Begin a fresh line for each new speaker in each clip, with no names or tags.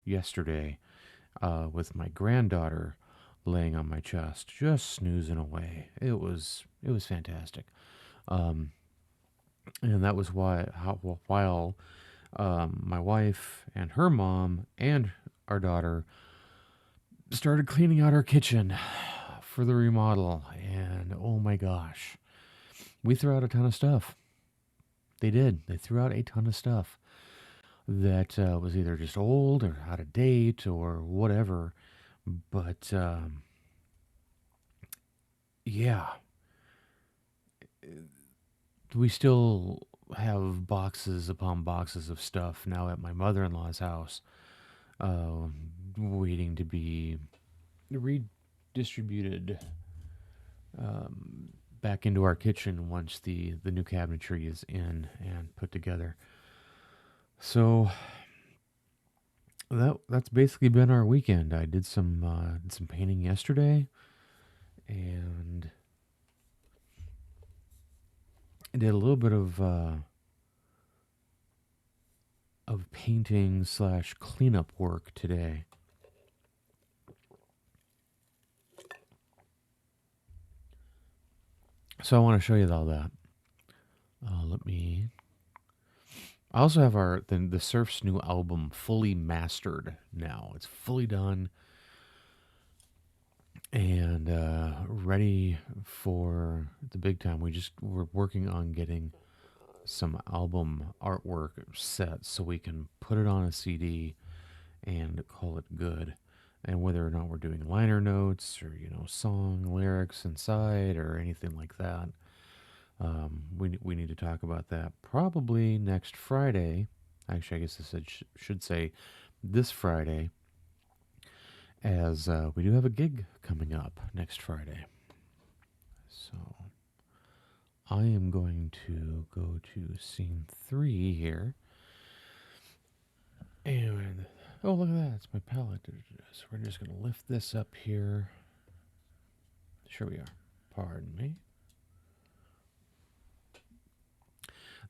yesterday with my granddaughter laying on my chest, just snoozing away. It was fantastic. Um, and that was while my wife and her mom and our daughter started cleaning out our kitchen for the remodel. And oh my gosh, we threw out a ton of stuff. They did. They threw out a ton of stuff that was either just old or out of date or whatever. But yeah, we still have boxes upon boxes of stuff now at my mother-in-law's house, uh, waiting to be redistributed back into our kitchen once the new cabinetry is in and put together. So that's basically been our weekend. I did some painting yesterday, and I did a little bit of painting slash cleanup work today. So I want to show you all that. Let me. I also have the Surf's new album fully mastered now. It's fully done and ready for the big time. We're working on getting some album artwork set so we can put it on a CD and call it good. And whether or not we're doing liner notes or song lyrics inside or anything like that, we need to talk about that probably next Friday. Actually, I guess should say this Friday, as we do have a gig coming up next Friday. So I am going to go to scene 3 here. And oh, look at that. It's my palette. So we're just going to lift this up here. Sure we are. Pardon me.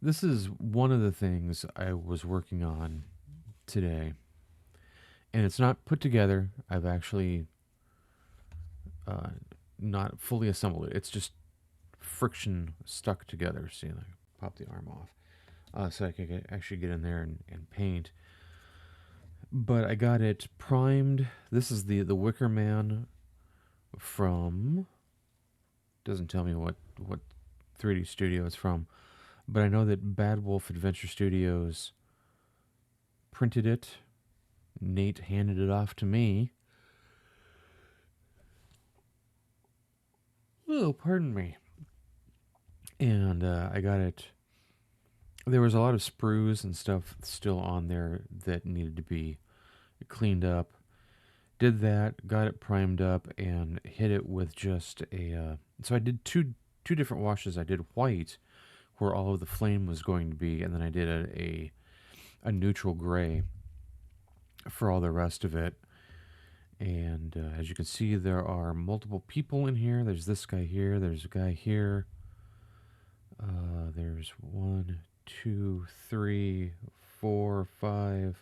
This is one of the things I was working on today. And it's not put together. I've actually not fully assembled it. It's just friction stuck together. See, like pop the arm off. So I could actually get in there and paint. But I got it primed. This is the Wicker Man from... Doesn't tell me what 3D studio it's from. But I know that Bad Wolf Adventure Studios printed it. Nate handed it off to me. Oh, pardon me. And I got it. There was a lot of sprues and stuff still on there that needed to be cleaned up. Did that, got it primed up, and hit it with just a... so I did two different washes. I did white, where all of the flame was going to be, and then I did a neutral gray for all the rest of it. And as you can see, there are multiple people in here. There's this guy here. There's a guy here. There's 1, 2, 3, 4, 5,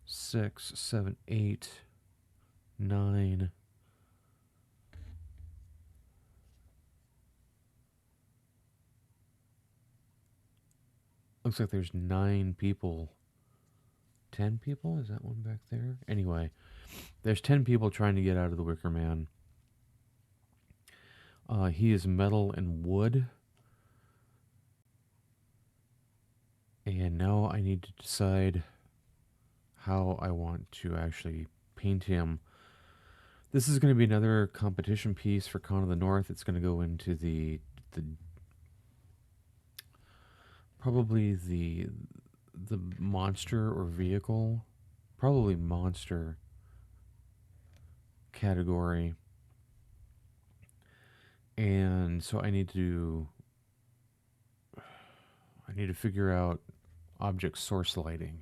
6, 7, 8, 9. Looks like there's 9 people. 10 people? Is that one back there? Anyway, there's 10 people trying to get out of the Wicker Man. He is metal and wood. And now I need to decide how I want to actually paint him. This is going to be another competition piece for Con of the North. It's going to go into probably the monster or vehicle, probably monster category. And so I need to figure out object source lighting.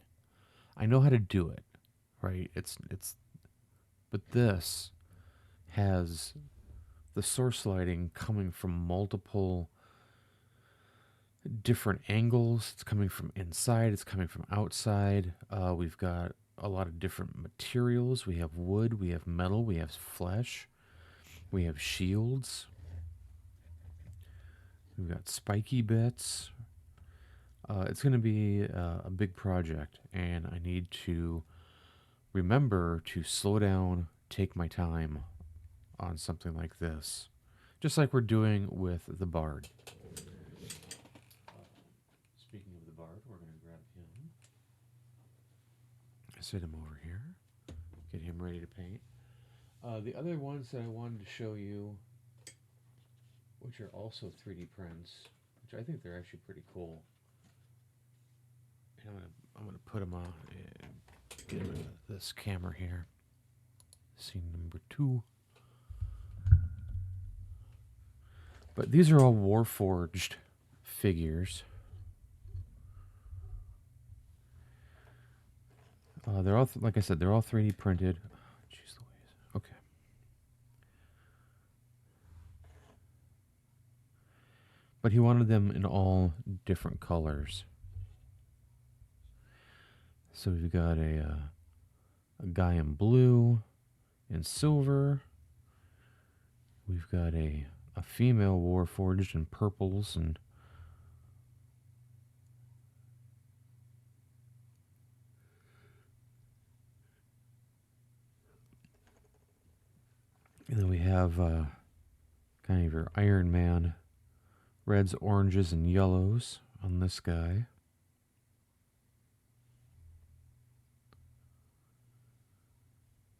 I know how to do it, right? But this has the source lighting coming from multiple different angles. It's coming from inside, it's coming from outside. We've got a lot of different materials. We have wood, we have metal, we have flesh, we have shields. We've got spiky bits. It's going to be a big project, and I need to remember to slow down, take my time on something like this, just like we're doing with the Bard. Speaking of the Bard, we're going to grab him, set him over here, get him ready to paint. The other ones that I wanted to show you, which are also 3D prints, which I think they're actually pretty cool. And I'm gonna put them on. Get rid of this camera here. Scene number 2. But these are all Warforged figures. They're all, like I said, they're all 3D printed. Jeez Louise. Okay. But he wanted them in all different colors. So we've got a guy in blue and silver. We've got a female Warforged in purples and then we have kind of your Iron Man reds, oranges, and yellows on this guy.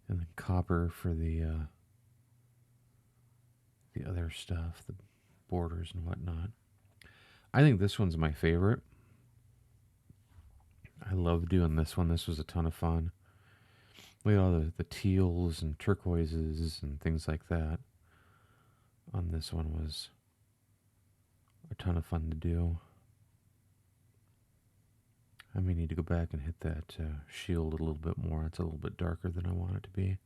And then copper for the other stuff, the borders and whatnot. I think this one's my favorite. I love doing this one. This was a ton of fun. Look at all the teals and turquoises and things like that. On this one was a ton of fun to do. I may need to go back and hit that shield a little bit more. It's a little bit darker than I want it to be.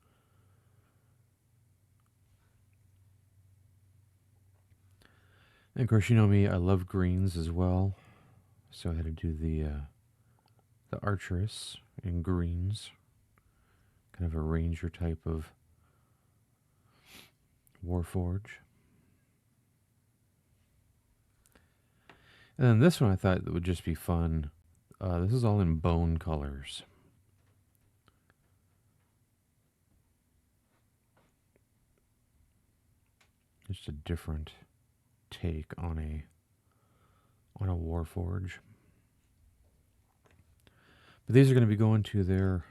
And of course, you know me, I love greens as well. So I had to do the Archeress in greens. Kind of a ranger type of Warforge. And then this one I thought would just be fun. This is all in bone colors. Just a different take on a Warforge. But these are going to be going to their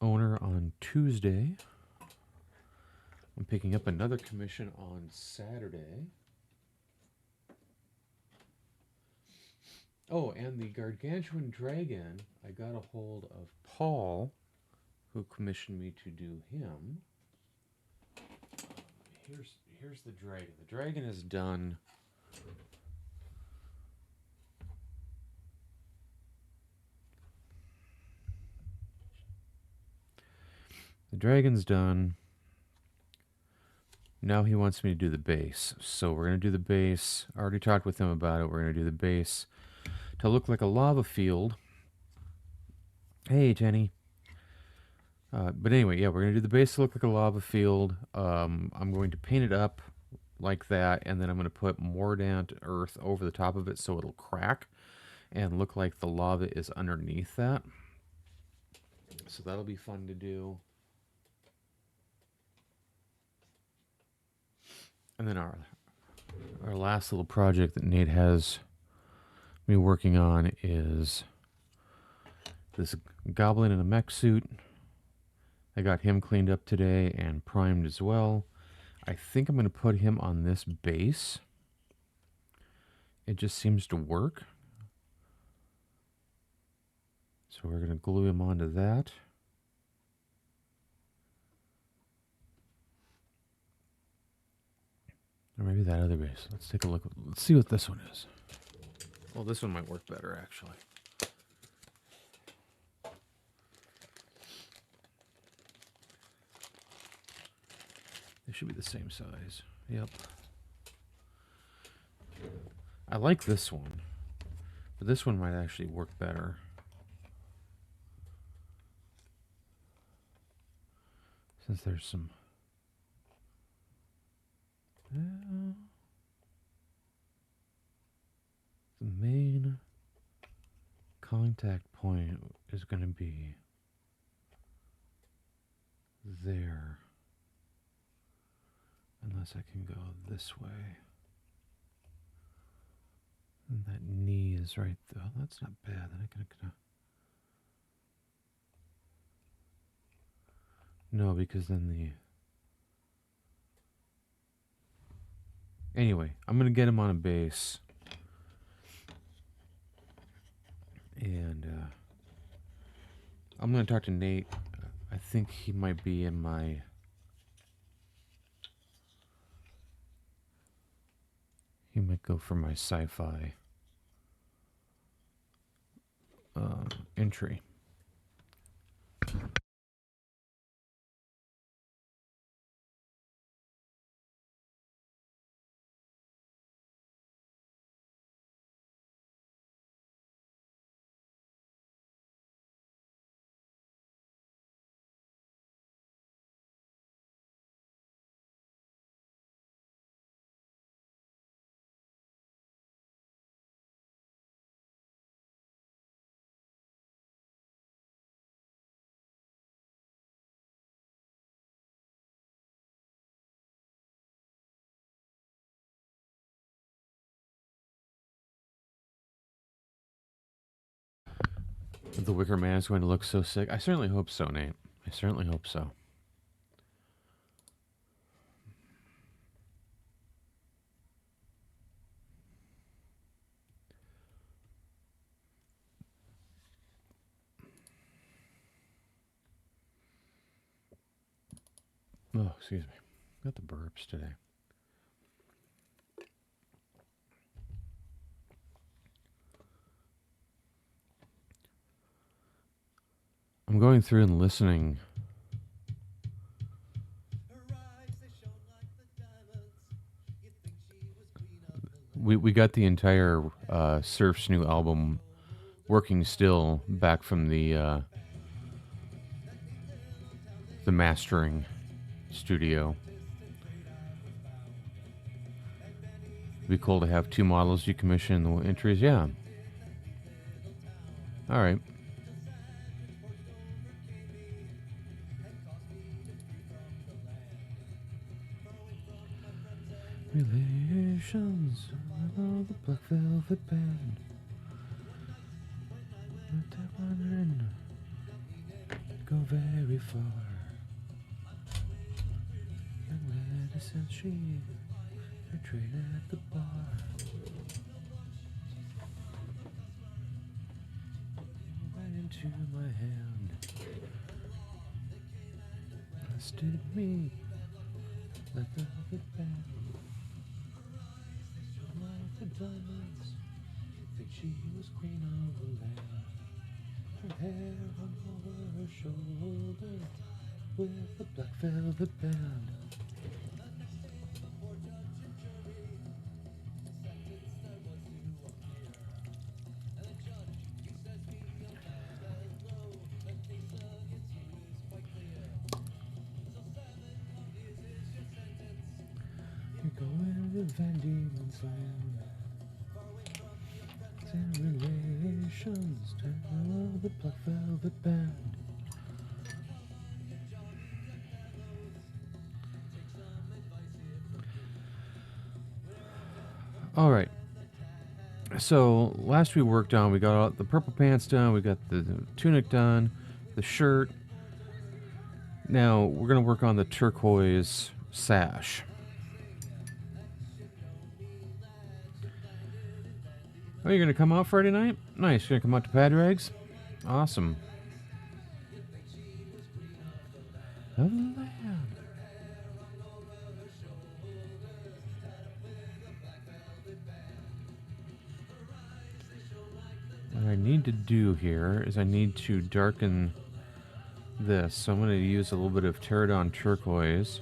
owner on Tuesday. I'm picking up another commission on Saturday. Oh, and the Gargantuan Dragon, I got a hold of Paul, who commissioned me to do him. Here's the dragon. The dragon is done. The dragon's done. Now he wants me to do the base. So we're going to do the base. I already talked with him about it. We're going to do the base to look like a lava field. Hey, Jenny. But anyway, yeah, we're going to do the base to look like a lava field. I'm going to paint it up like that, and then I'm going to put mordant earth over the top of it so it'll crack and look like the lava is underneath that. So that'll be fun to do. And then our last little project that Nate has me working on is this goblin in a mech suit. I got him cleaned up today and primed as well. I think I'm going to put him on this base. It just seems to work. So we're going to glue him onto that. Or maybe that other base. Let's take a look. Let's see what this one is. Well, this one might work better, actually. They should be the same size. Yep. I like this one, but this one might actually work better. Since there's some... the main contact point is going to be there. Unless I can go this way. And that knee is right there. Oh, that's not bad. Then I can... No, because then the... Anyway, I'm going to get him on a base. And I'm going to talk to Nate. I think he might be in my... He might go for my sci-fi entry. The Wicker Man is going to look so sick. I certainly hope so, Nate. I certainly hope so. Oh, excuse me. Got the burps today. I'm going through and listening. We got the entire Surf's new album working still back from the mastering studio. It'd be cool to have 2 models decommission the entries. Yeah. All right. Relations of the Black Velvet Band. Go very far. Young medicine she betrayed at the bar. Right into my hand. Busted me like a velvet band. Like the diamonds, think she was queen of the land. Her hair hung over her shoulder with a black velvet band. You're going to Van Diemen's Land. It's in relations to the Black Velvet Band. All right. So last we worked on, we got the purple pants done, we got the tunic done, the shirt. Now we're gonna work on the turquoise sash. Oh, you're gonna come out Friday night? Nice. You're gonna come out to Padraig's? Awesome. Of the land. What I need to do here is I need to darken this. So I'm going to use a little bit of Pterodon turquoise.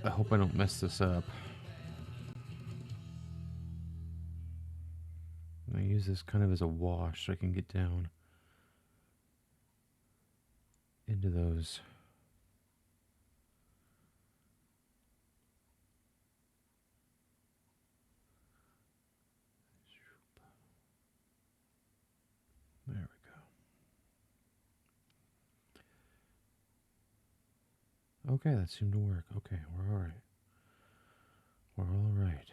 I hope I don't mess this up. use this kind of as a wash so I can get down into those. There we go. Okay, that seemed to work. Okay, we're all right. We're all right.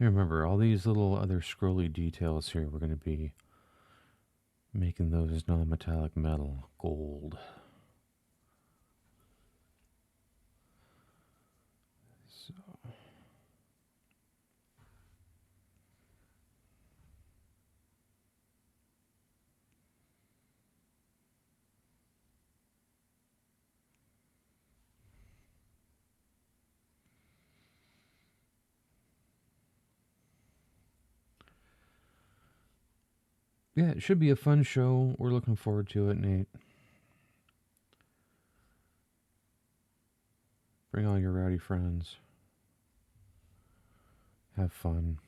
And remember, all these little other scrolly details here, we're going to be making those non-metallic metal gold. So. Yeah, it should be a fun show. We're looking forward to it, Nate. Bring all your rowdy friends. Have fun.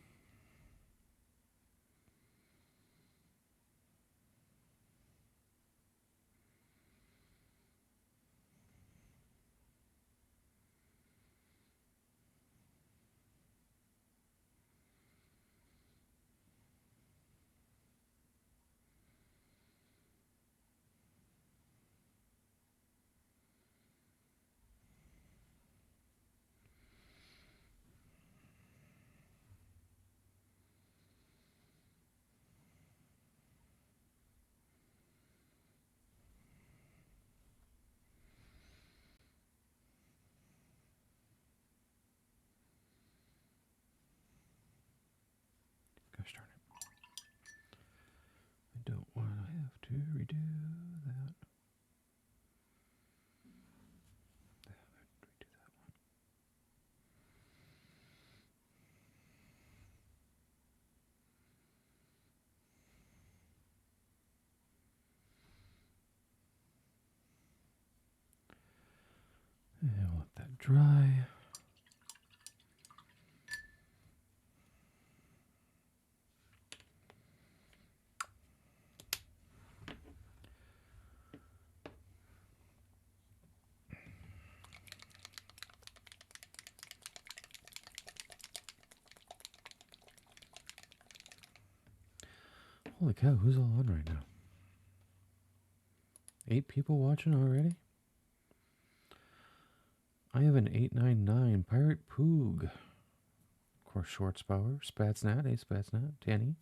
Gosh darn it. I don't want to have to redo that. And I'll let that dry. Holy cow, who's all on right now? 8 people watching already? I have an 899 Pirate Poog. Of course, Schwarzbauer, Spatsnat, hey Spatsnat, Tanny.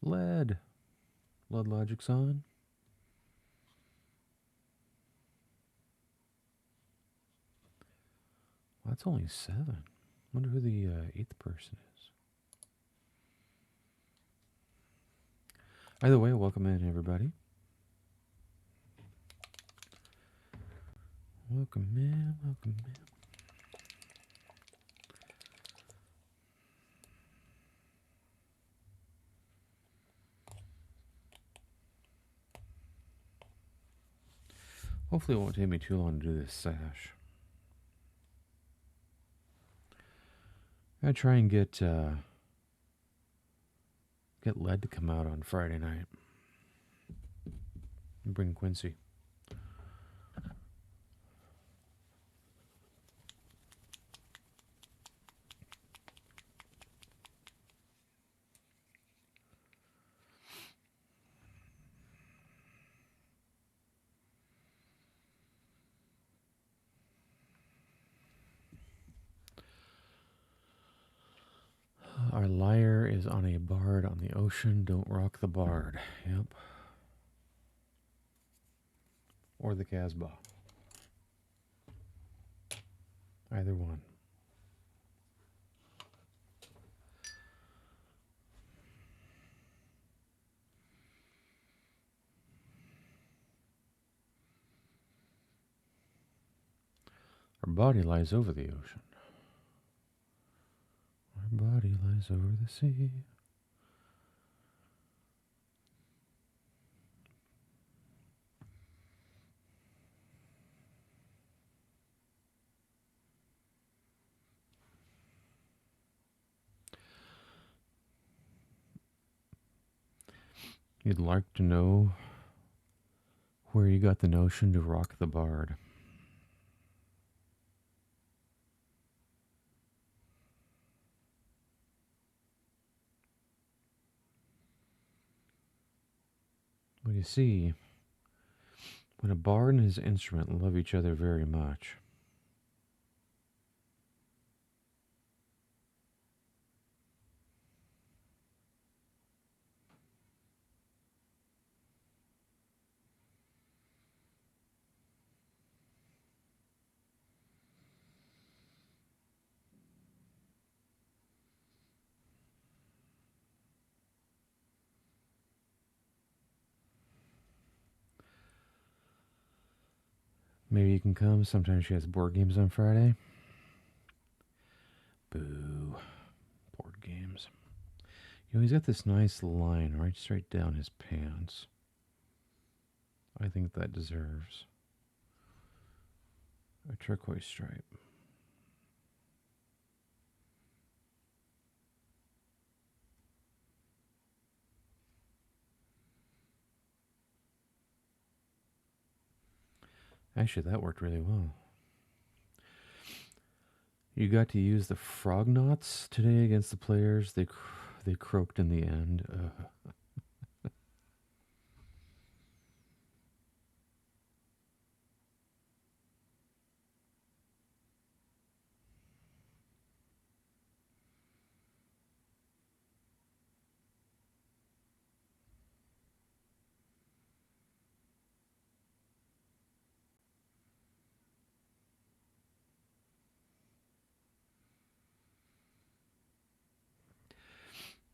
Lead Logic's on. Well, that's only 7. Wonder who the 8th person is. Either way, welcome in, everybody. Welcome in, welcome in. Hopefully it won't take me too long to do this sash. I try and get Lead to come out on Friday night. And bring Quincy. Our lyre is on a bard on the ocean. Don't rock the bard. Yep. Or the Casbah. Either one. Our body lies over the ocean. Our skies over the sea. You'd like to know where you got the notion to rock the Bard. Well, you see, when a bard and his instrument love each other very much, maybe you can come. Sometimes she has board games on Friday. Boo. Board games. You know, he's got this nice line right straight down his pants. I think that deserves a turquoise stripe. Actually, that worked really well. You got to use the frog knots today against the players. They croaked in the end.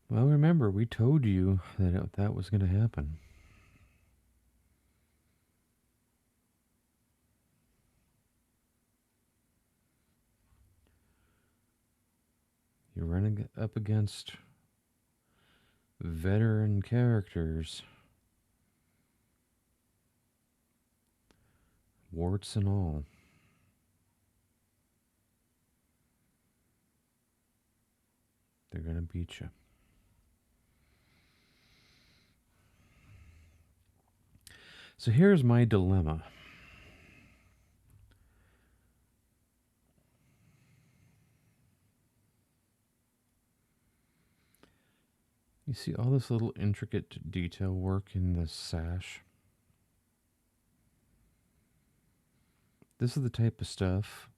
Well, remember, we told you that that was going to happen. You're running up against veteran characters, warts and all. They're going to beat you. So here's my dilemma. You see all this little intricate detail work in this sash? This is the type of stuff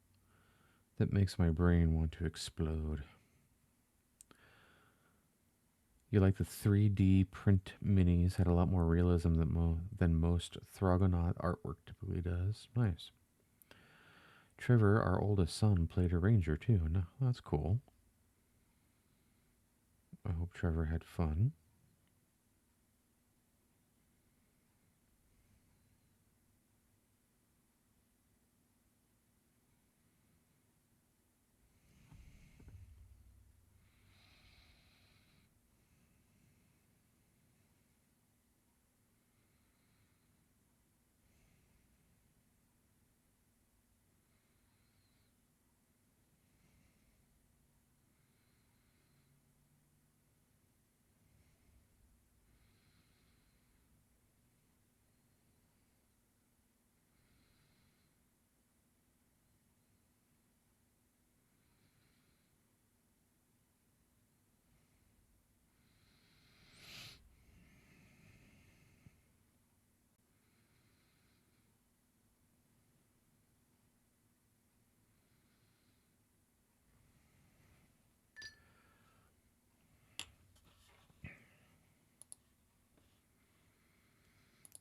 that makes my brain want to explode. You like the 3D print minis, had a lot more realism than most Throgonaut artwork typically does. Nice. Trevor, our oldest son, played a ranger too. No, that's cool. I hope Trevor had fun.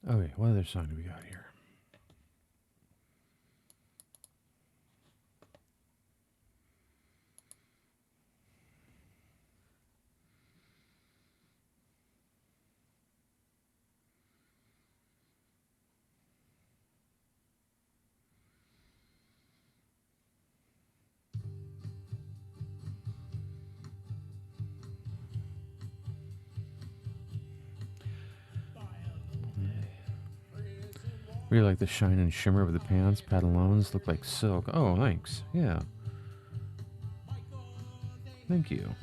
Okay, what other song do we got here? Really like the shine and shimmer of the pants. Pantalones look like silk. Oh, thanks. Yeah. Thank you.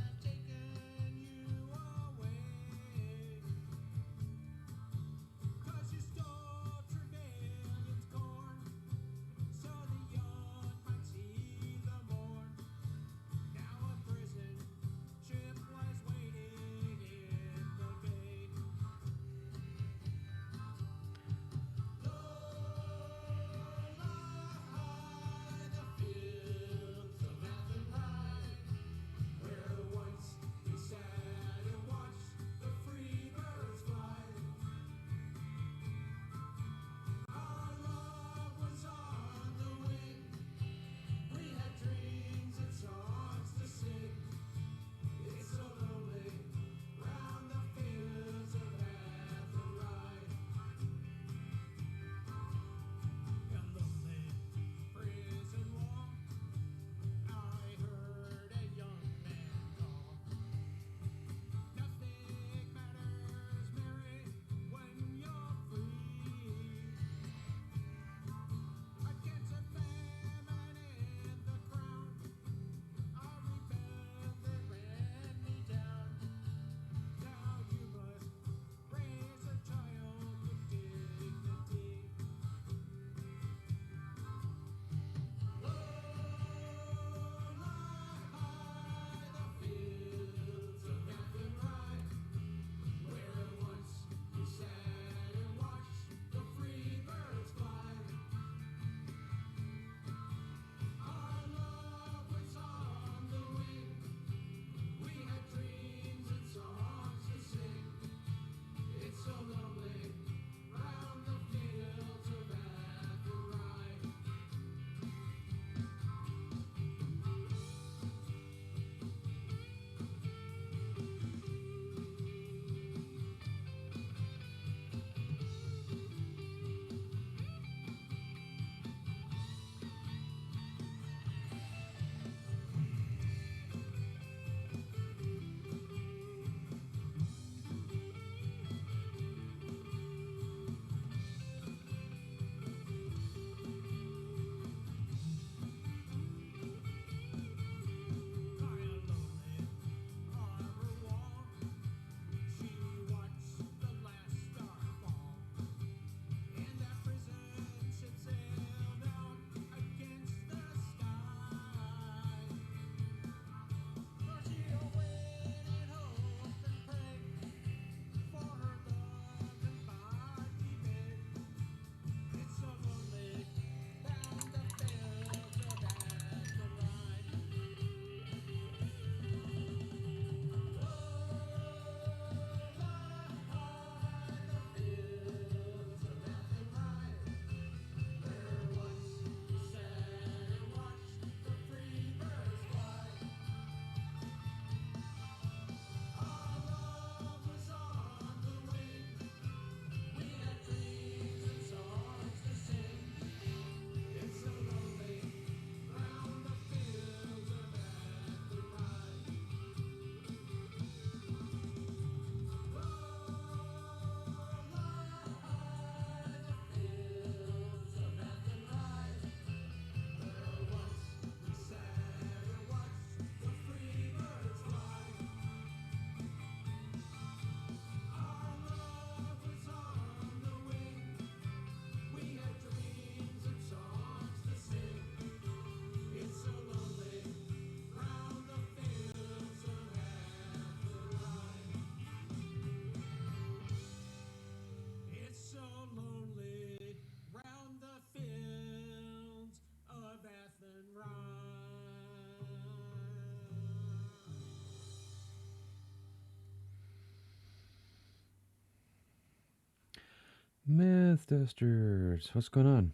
Myth Testers, what's going on?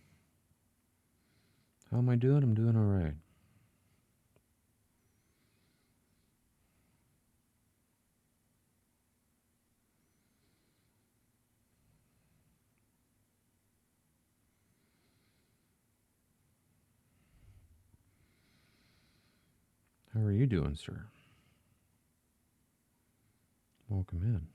How am I doing? I'm doing all right. How are you doing, sir? Welcome in.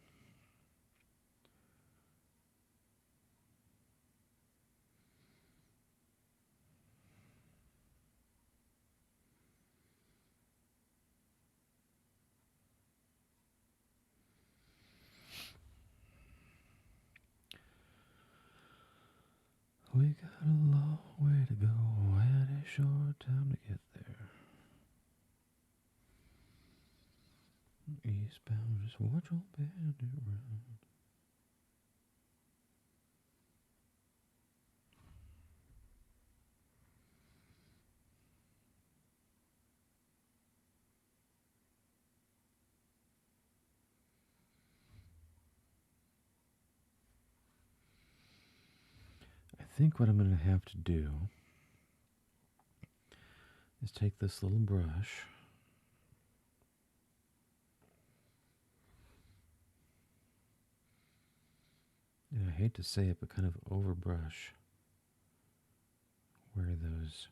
We got a long way to go and a short time to get there. Eastbound, just watch old bandit run. I think what I'm going to have to do is take this little brush. And I hate to say it, but kind of overbrush where those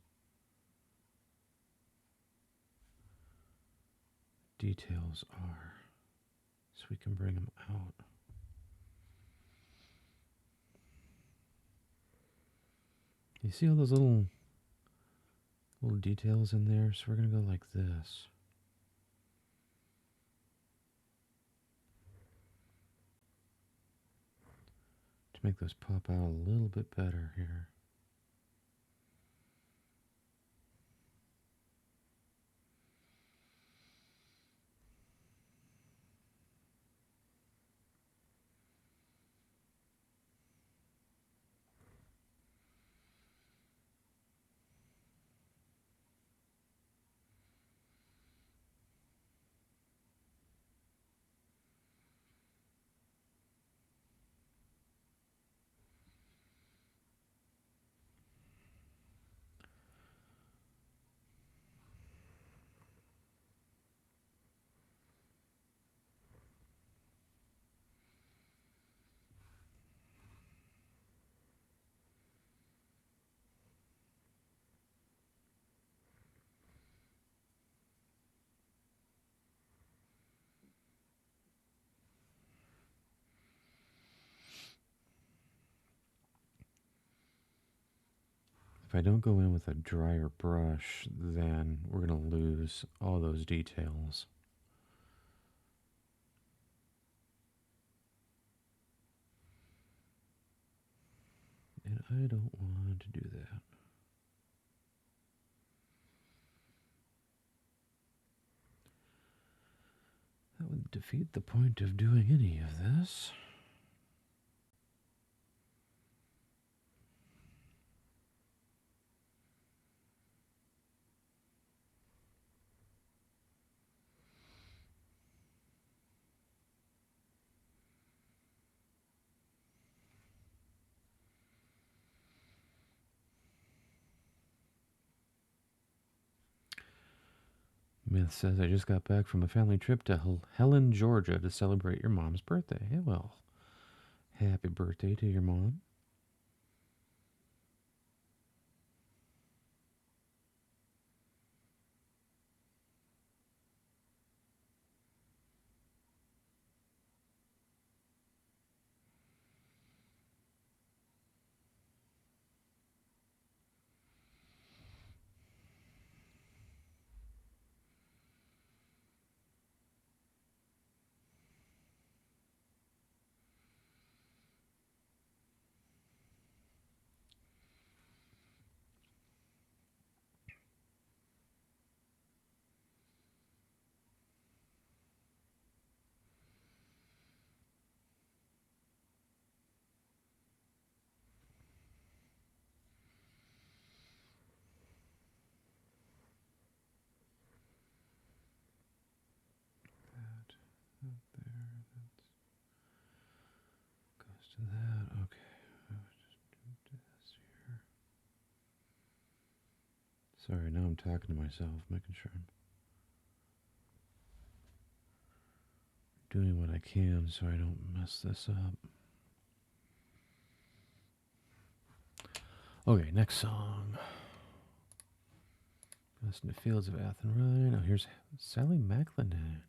details are so we can bring them out. You see all those little details in there? So we're going to go like this. To make those pop out a little bit better here. If I don't go in with a drier brush, then we're going to lose all those details. And I don't want to do that. That would defeat the point of doing any of this. Myth says, I just got back from a family trip to Helen, Georgia to celebrate your mom's birthday. Hey, well, happy birthday to your mom. To that, okay. Just do this here. Sorry, now I'm talking to myself, making sure I'm doing what I can so I don't mess this up. Okay, next song. Listen to Fields of Athenry. Oh, here's Sally McLennan.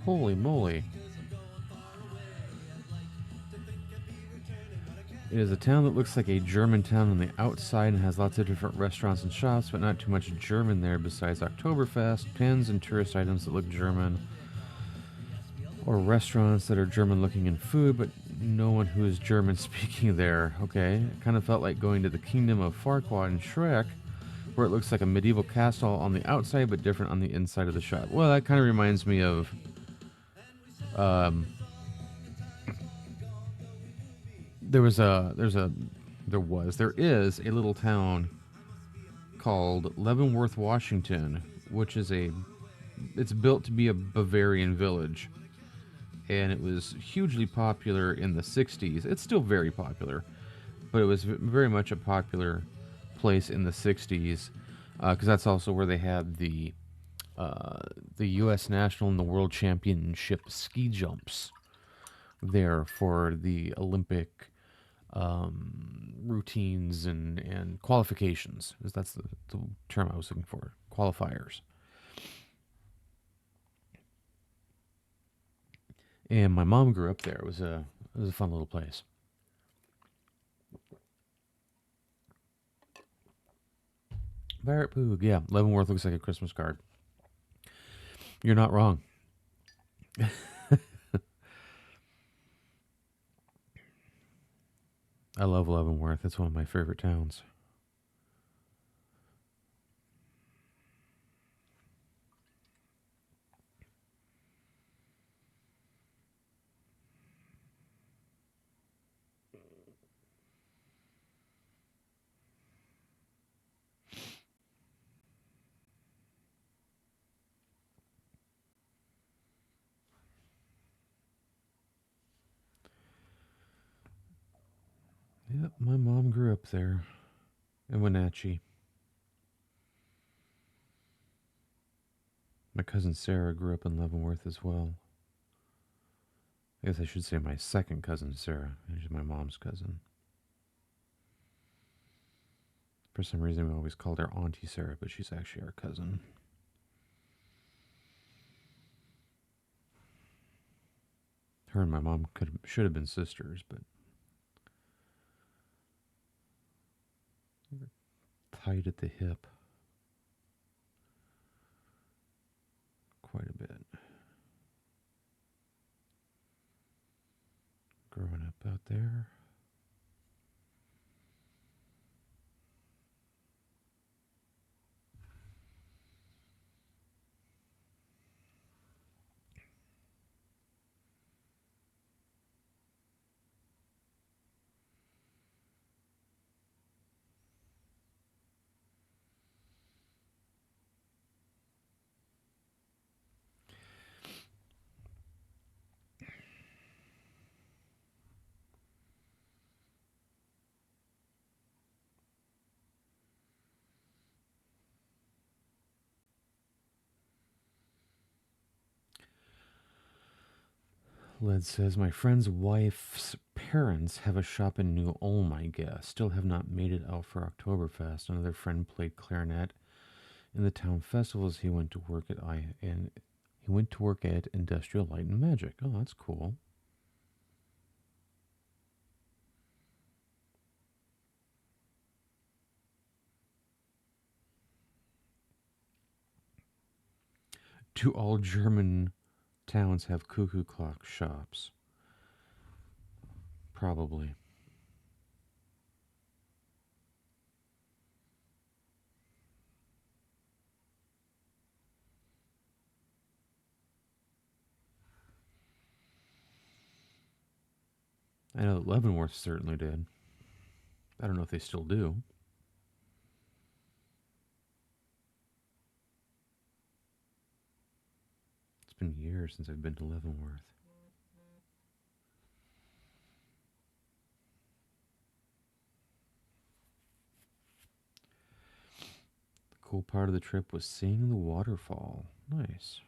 Holy moly. It is a town that looks like a German town on the outside and has lots of different restaurants and shops, but not too much German there besides Oktoberfest, pins, and tourist items that look German, or restaurants that are German looking in food, but no one who is German speaking there. Okay, it kind of felt like going to the kingdom of Farquaad in Shrek, where it looks like a medieval castle on the outside, but different on the inside of the shop. Well, that kind of reminds me of um, there is a little town called Leavenworth, Washington, which is it's built to be a Bavarian village, and it was hugely popular in the 60s. It's still very popular, but it was very much a popular place in the 60s, because that's also where they had the U.S. national and the world championship ski jumps there for the Olympic routines and qualifications. That's the term I was looking for. Qualifiers. And my mom grew up there. It was a fun little place. Barrett Poog, yeah. Leavenworth looks like a Christmas card. You're not wrong. I love Leavenworth. It's one of my favorite towns. Yep, my mom grew up there in Wenatchee. My cousin Sarah grew up in Leavenworth as well. I guess I should say my second cousin Sarah. She's my mom's cousin. For some reason, we always called her Auntie Sarah, but she's actually our cousin. Her and my mom should have been sisters, but tight at the hip. Quite a bit. Growing up out there. Led says, my friend's wife's parents have a shop in New Ulm, I guess. Still have not made it out for Oktoberfest. Another friend played clarinet in the town festivals he went to work at Industrial Light and Magic. Oh, that's cool. Do all German towns have cuckoo clock shops? Probably. I know that Leavenworth certainly did. I don't know if they still do. It's been years since I've been to Leavenworth. The cool part of the trip was seeing the waterfall. Nice.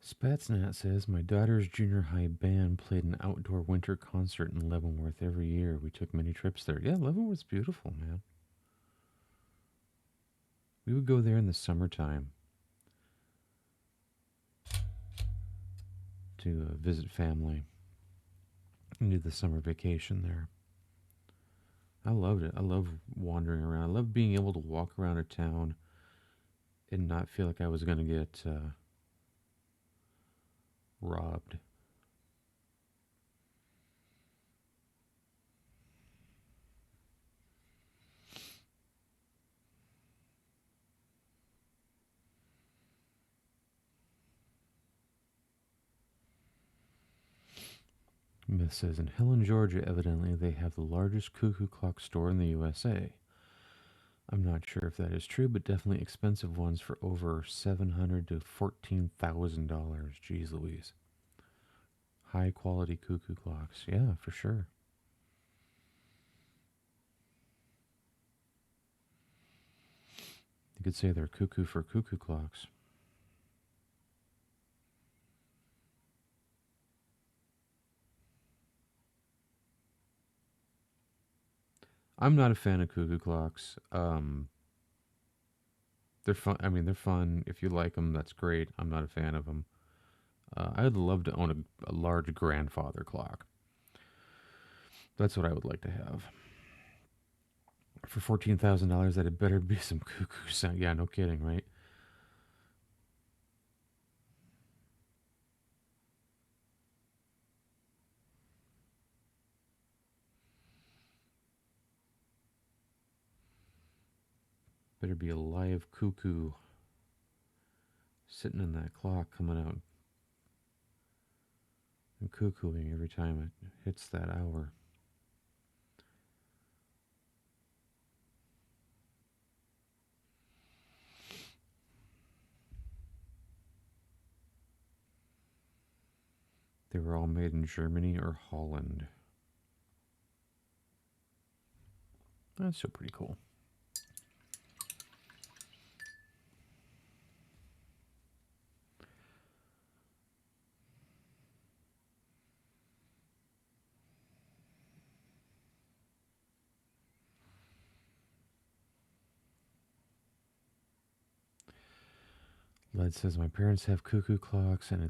Spatsnat says, my daughter's junior high band played an outdoor winter concert in Leavenworth every year. We took many trips there. Yeah, Leavenworth's beautiful, man. We would go there in the summertime to visit family and do the summer vacation there. I loved it. I love wandering around. I love being able to walk around a town and not feel like I was going to get robbed. Myth says, in Helen, Georgia, evidently they have the largest cuckoo clock store in the USA. I'm not sure if that is true, but definitely expensive ones for over $700 to $14,000. Jeez Louise. High quality cuckoo clocks. Yeah, for sure. You could say they're cuckoo for cuckoo clocks. I'm not a fan of cuckoo clocks. They're fun. I mean, they're fun. If you like them, that's great. I'm not a fan of them. I'd love to own a large grandfather clock. That's what I would like to have. For $14,000, that had better be some cuckoo sound. Yeah, no kidding, right? Better be a live cuckoo sitting in that clock coming out and cuckooing every time it hits that hour. They were all made in Germany or Holland. That's still pretty cool. Led says, my parents have cuckoo clocks and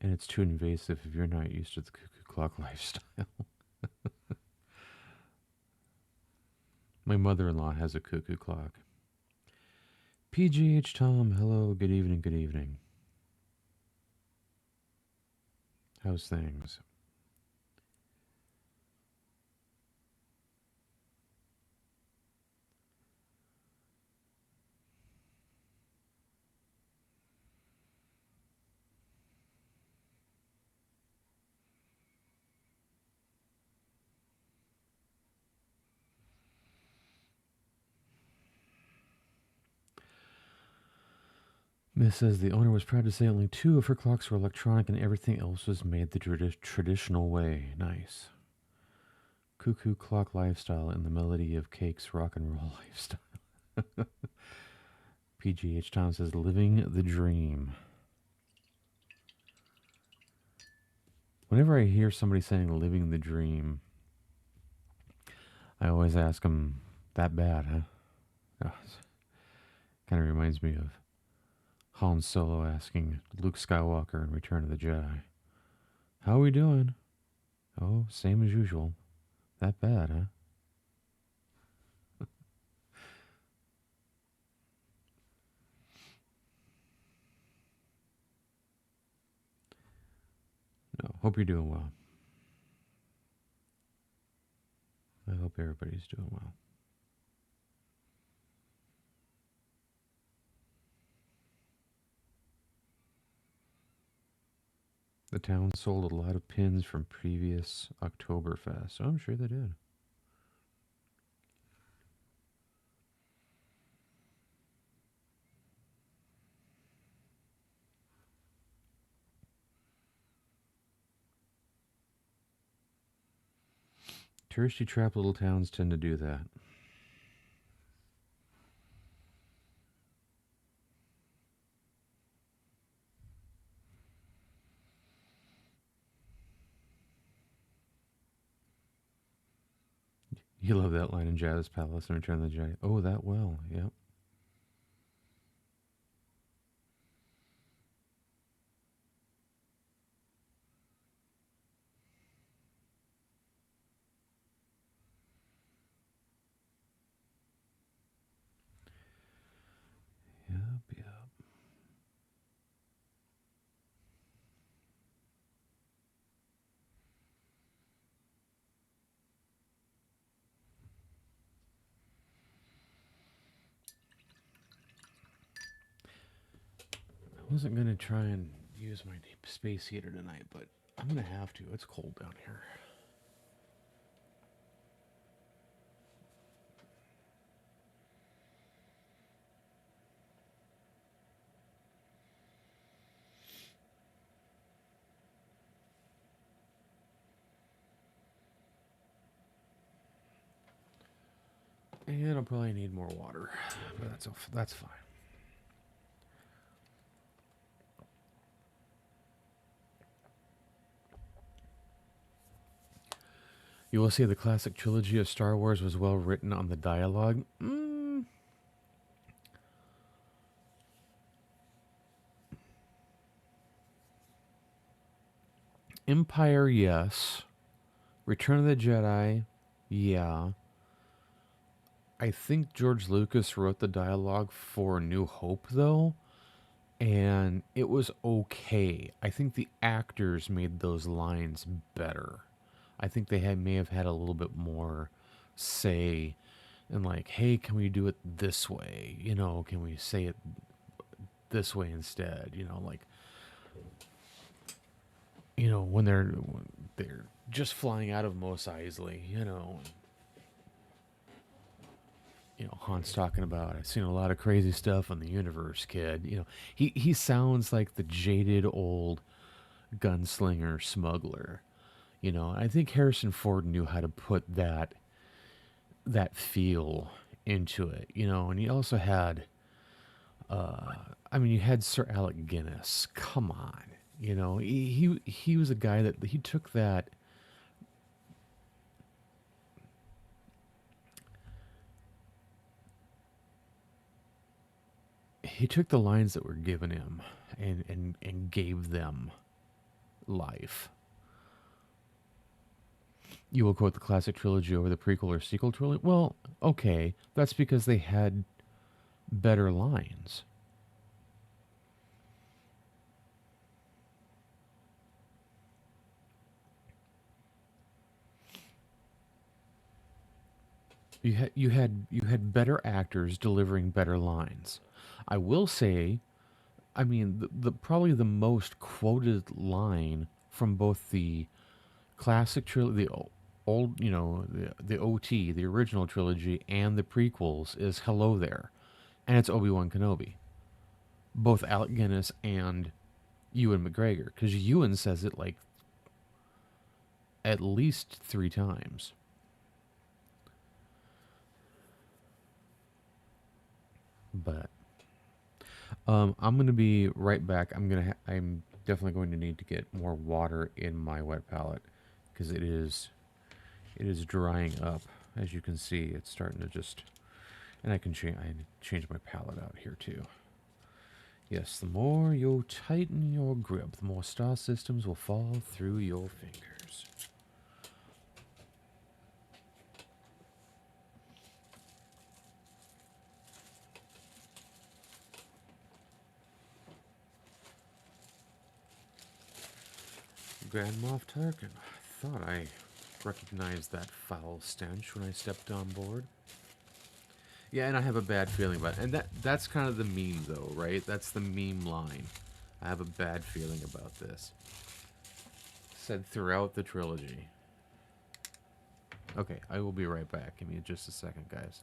it's too invasive if you're not used to the cuckoo clock lifestyle. My mother-in-law has a cuckoo clock. PGH Tom, hello, good evening, good evening. How's things? Miss says the owner was proud to say only 2 of her clocks were electronic and everything else was made the traditional way. Nice. Cuckoo clock lifestyle and the melody of Cake's rock and roll lifestyle. PGH Tom says, living the dream. Whenever I hear somebody saying living the dream, I always ask them, that bad, huh? Oh, kind of reminds me of Han Solo asking Luke Skywalker in Return of the Jedi, how are we doing? Oh, same as usual. That bad, huh? No, hope you're doing well. I hope everybody's doing well. The town sold a lot of pins from previous Oktoberfest, so I'm sure they did. Touristy trap little towns tend to do that. You love that line in Jazz Palace and Return of the Jedi. Oh, that well. Yep. Yep, yep. I wasn't going to try and use my space heater tonight, but I'm going to have to. It's cold down here. And I'll probably need more water, but that's fine. You will say the classic trilogy of Star Wars was well written on the dialogue. Empire, yes. Return of the Jedi, yeah. I think George Lucas wrote the dialogue for New Hope, though, and it was okay. I think the actors made those lines better. I think they may have had a little bit more say in, like, hey, can we do it this way? You know, can we say it this way instead? You know, like, when they're just flying out of Mos Eisley, Han's talking about, I've seen a lot of crazy stuff in the universe, kid. He sounds like the jaded old gunslinger smuggler. I think Harrison Ford knew how to put that feel into it. And he also had, you had Sir Alec Guinness. Come on, he was a guy that he took that. He took the lines that were given him and gave them life. You will quote the classic trilogy over the prequel or sequel trilogy? Well, okay, that's because they had better lines. You had better actors delivering better lines. I will say, the probably the most quoted line from both the classic trilogy, the old, the OT, the original trilogy, and the prequels is "Hello There," and it's Obi-Wan Kenobi. Both Alec Guinness and Ewan McGregor, because Ewan says it like at least 3 times. But I'm gonna be right back. I'm definitely going to need to get more water in my wet palette because it is drying up. As you can see, it's starting to just, and I change my palette out here too. Yes, the more you tighten your grip, the more star systems will fall through your fingers. Grand Moff Tarkin. I thought I recognized that foul stench when I stepped on board. Yeah, and I have a bad feeling about it. And that's kind of the meme, though, right? That's the meme line. I have a bad feeling about this. Said throughout the trilogy. Okay, I will be right back. Give me just a second, guys.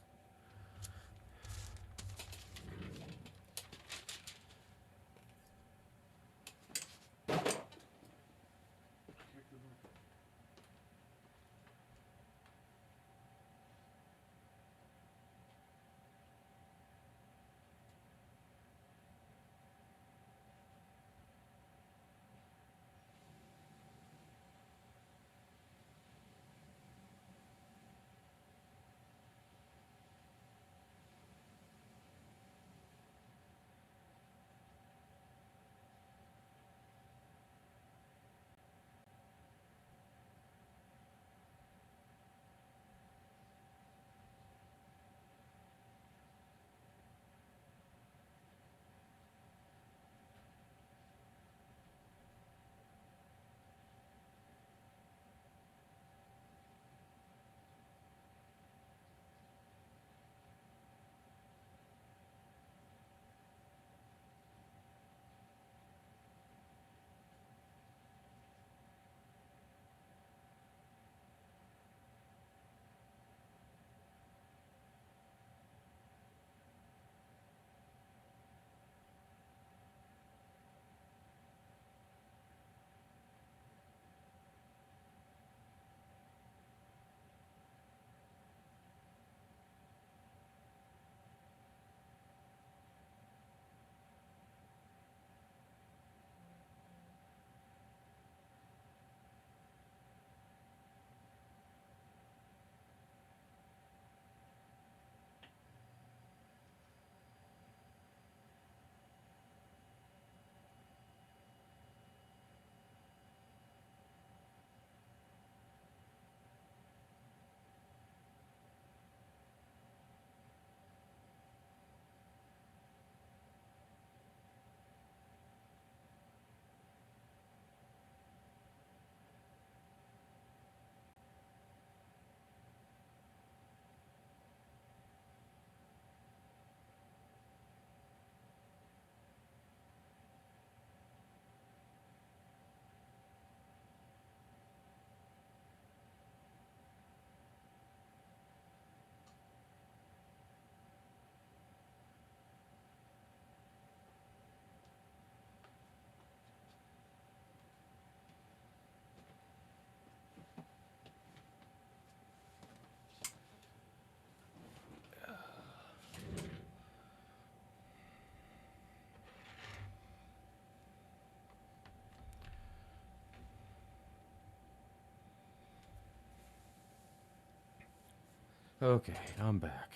Okay, I'm back.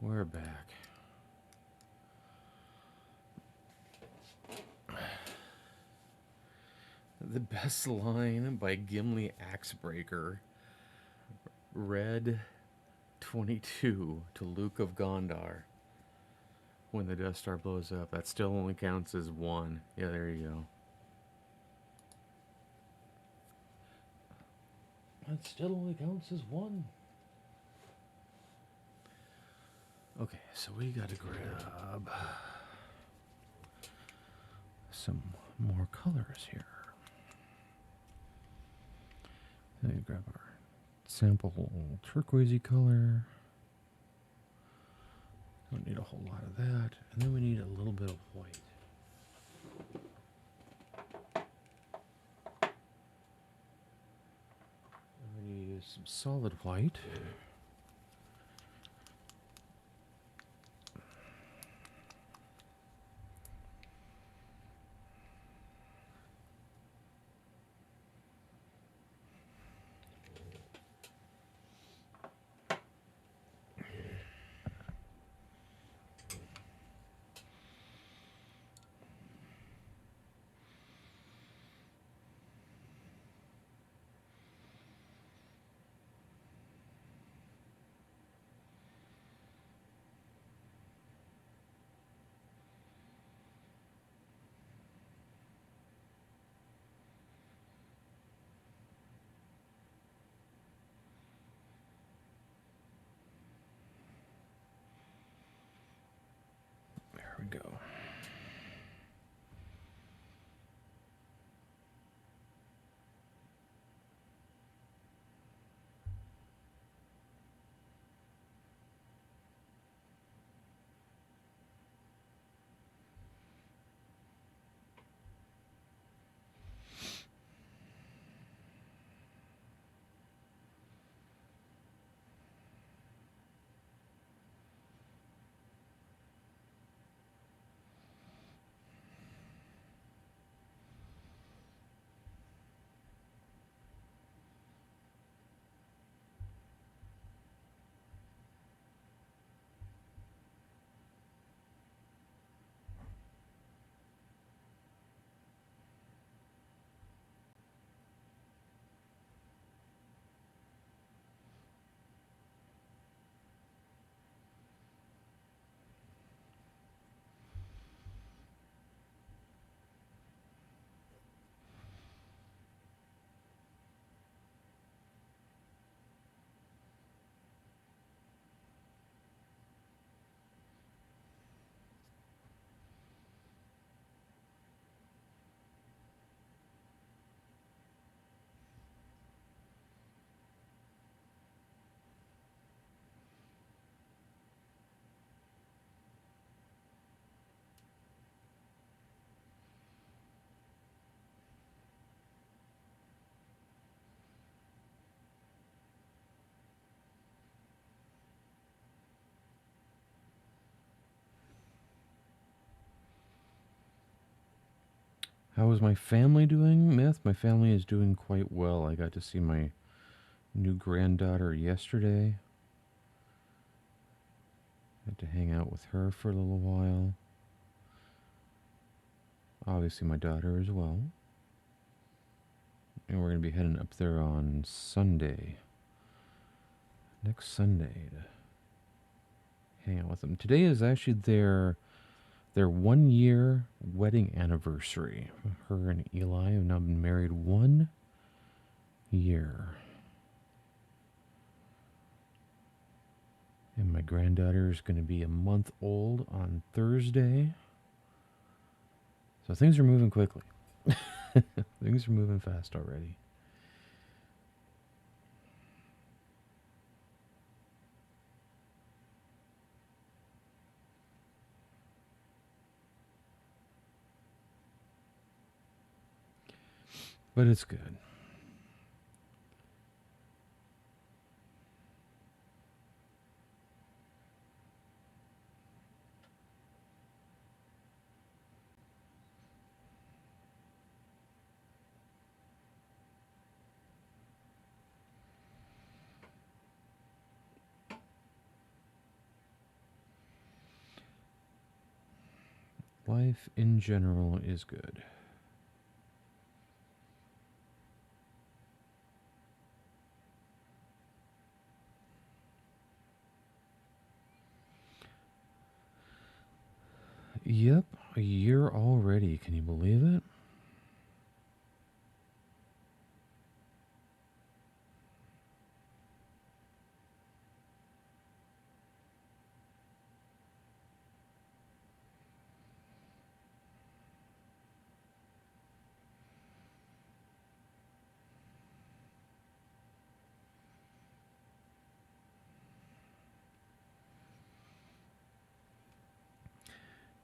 We're back. The best line by Gimli Axebreaker. Red 22 to Luke of Gondar. When the Death Star blows up, that still only counts as one. Yeah, there you go. That still only counts as one. Okay, so we gotta grab some more colors here. Let me grab our sample turquoisey color. Don't need a whole lot of that. And then we need a little bit of white. And we need some solid white. There we go. How is my family doing, Myth? My family is doing quite well. I got to see my new granddaughter yesterday. Had to hang out with her for a little while. Obviously, my daughter as well. And we're going to be heading up there on Sunday. Next Sunday to hang out with them. Today is actually their 1 year wedding anniversary. Her and Eli have now been married 1 year. And my granddaughter is going to be a month old on Thursday. So things are moving quickly. Things are moving fast already. But it's good. Life in general is good. Yep, a year already. Can you believe it?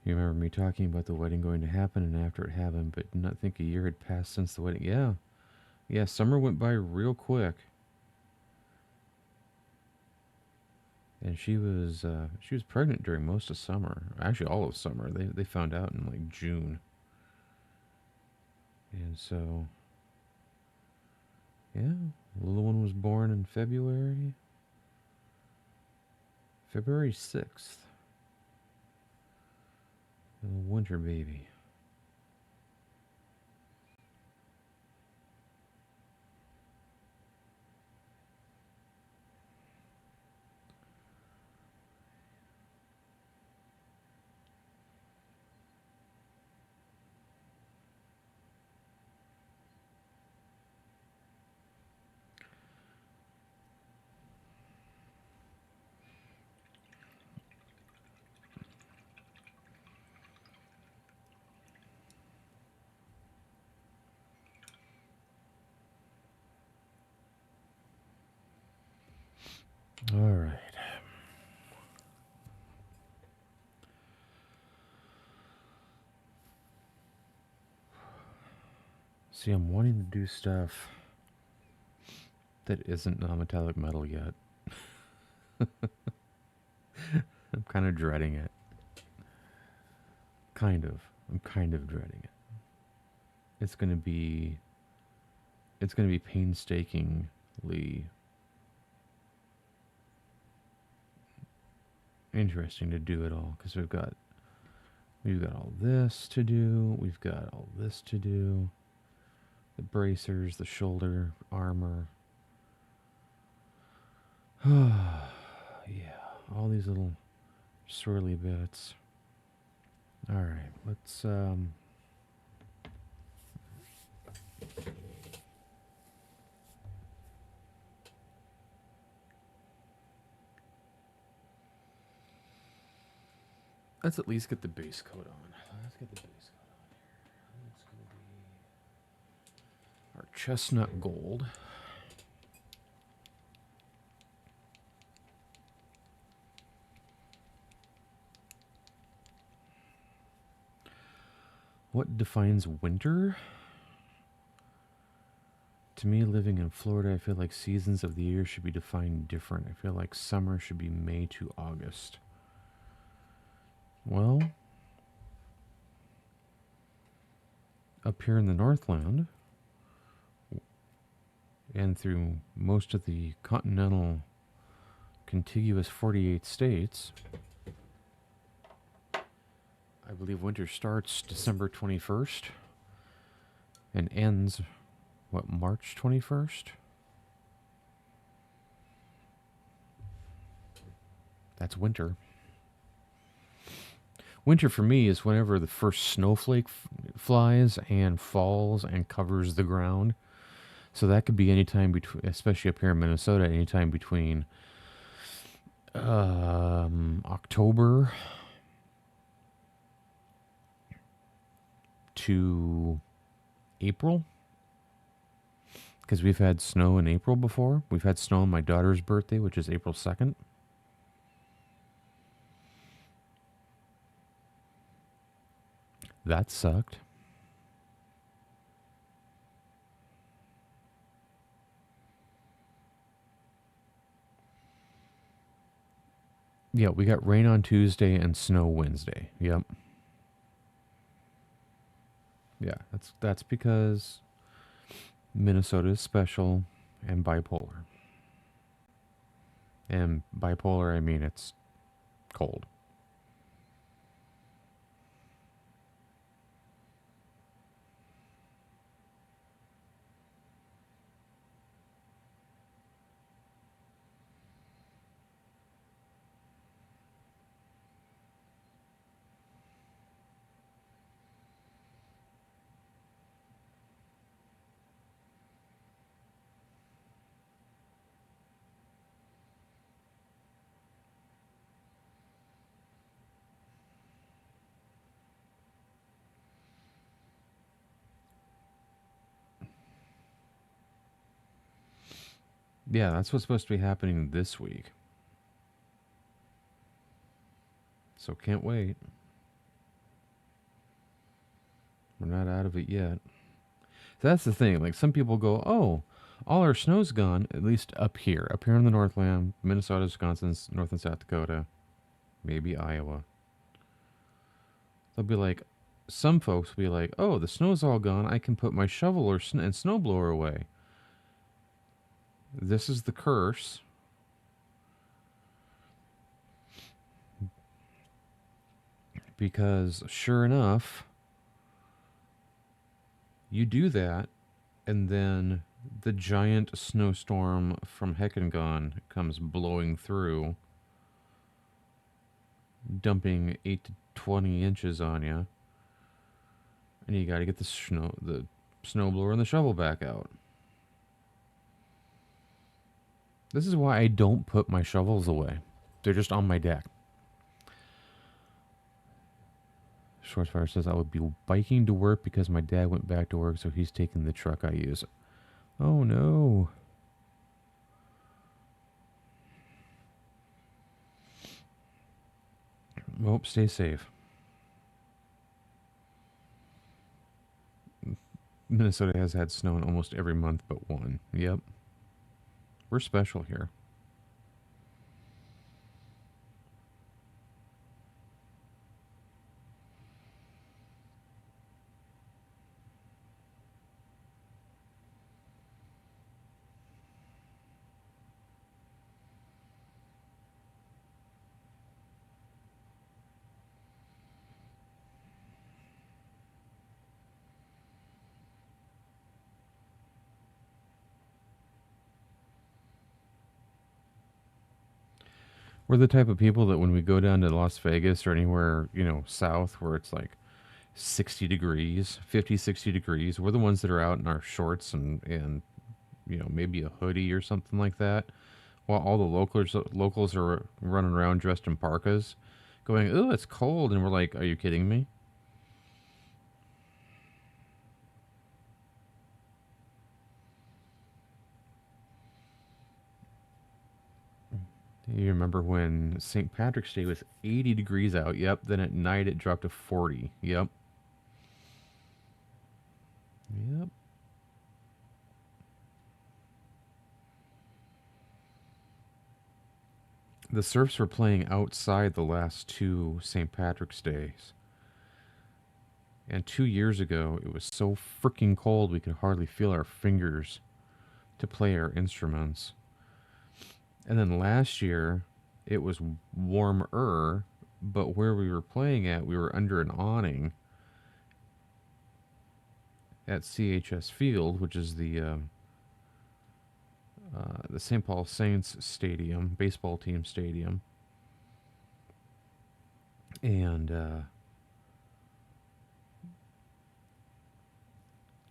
You remember me talking about the wedding going to happen and after it happened, but did not think a year had passed since the wedding. Yeah. Yeah, summer went by real quick. And she was pregnant during most of summer. Actually all of summer. They found out in like June. And so yeah, the little one was born in February. February 6th. A little winter baby. All right. See, I'm wanting to do stuff that isn't non-metallic metal yet. I'm kind of dreading it. Kind of. I'm kind of dreading it. It's gonna be painstakingly interesting to do it all because we've got all this to do. We've got all this to do. The bracers, the shoulder armor. Yeah, all these little swirly bits. All right, let's let's at least get the base coat on. Let's get the base coat on here. It's gonna be our chestnut gold. What defines winter? To me, living in Florida, I feel like seasons of the year should be defined different. I feel like summer should be May to August. Well, up here in the Northland, and through most of the continental contiguous 48 states, I believe winter starts December 21st and ends, what, March 21st? That's winter. Winter for me is whenever the first snowflake flies and falls and covers the ground. So that could be anytime between, especially up here in Minnesota, anytime between October to April. Because we've had snow in April before. We've had snow on my daughter's birthday, which is April 2nd. That sucked. Yeah, we got rain on Tuesday and snow Wednesday. Yep. Yeah, that's because Minnesota is special and bipolar. And bipolar, I mean it's cold. Yeah, that's what's supposed to be happening this week. So can't wait. We're not out of it yet. So that's the thing. Like some people go, "Oh, all our snow's gone." At least up here in the Northland, Minnesota, Wisconsin, North and South Dakota, maybe Iowa. They'll be like, some folks will be like, "Oh, the snow's all gone. I can put my shovel or and snowblower away." This is the curse. Because sure enough, you do that, and then the giant snowstorm from Heckengon comes blowing through, dumping 8 to 20 inches on you, and you got to get the snowblower and the shovel back out. This is why I don't put my shovels away. They're just on my deck. Shortfire says, I would be biking to work because my dad went back to work, so he's taking the truck I use. Oh no. Well, stay safe. Minnesota has had snow in almost every month but one. Yep. We're special here. We're the type of people that when we go down to Las Vegas or anywhere, south where it's like 60 degrees, 50, 60 degrees, we're the ones that are out in our shorts and maybe a hoodie or something like that, while all the locals are running around dressed in parkas going, "Oh, it's cold." And we're like, "Are you kidding me?" You remember when St. Patrick's Day was 80 degrees out? Yep. Then at night it dropped to 40. Yep. Yep. The Surfs were playing outside the last two St. Patrick's Days. And 2 years ago, it was so freaking cold we could hardly feel our fingers to play our instruments. And then last year, it was warmer, but where we were playing at, we were under an awning at CHS Field, which is the St. Paul Saints Stadium, baseball team stadium. And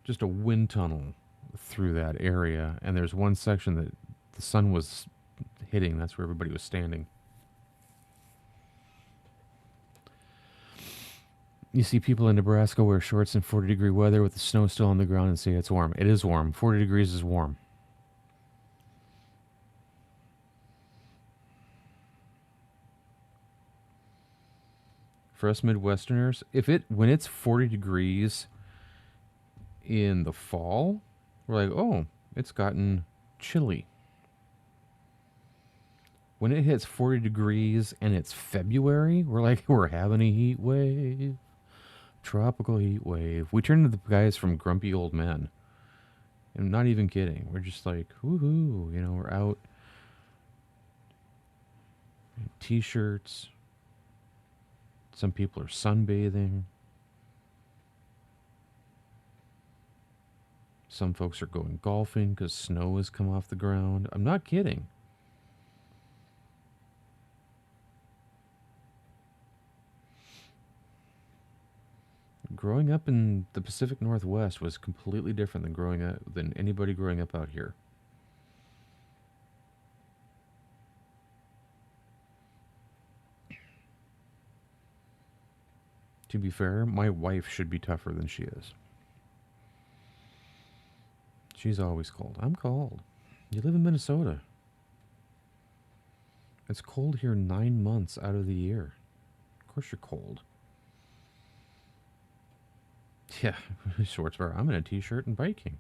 just a wind tunnel through that area. And there's one section that the sun was hitting. That's where everybody was standing. You see people in Nebraska wear shorts in 40-degree weather with the snow still on the ground and say it's warm. It is warm. 40 degrees is warm. For us Midwesterners, when it's 40 degrees in the fall, we're like, "Oh, it's gotten chilly." When it hits 40 degrees and it's February, we're like, "We're having a heat wave. Tropical heat wave." We turn into the guys from Grumpy Old Men. I'm not even kidding. We're just like, woohoo, we're out in t-shirts. Some people are sunbathing. Some folks are going golfing because snow has come off the ground. I'm not kidding. Growing up in the Pacific Northwest was completely different than anybody growing up out here. To be fair, my wife should be tougher than she is. She's always cold. I'm cold. You live in Minnesota. It's cold here 9 months out of the year. Of course you're cold. Yeah, Schwartzbar, I'm in a t-shirt and biking.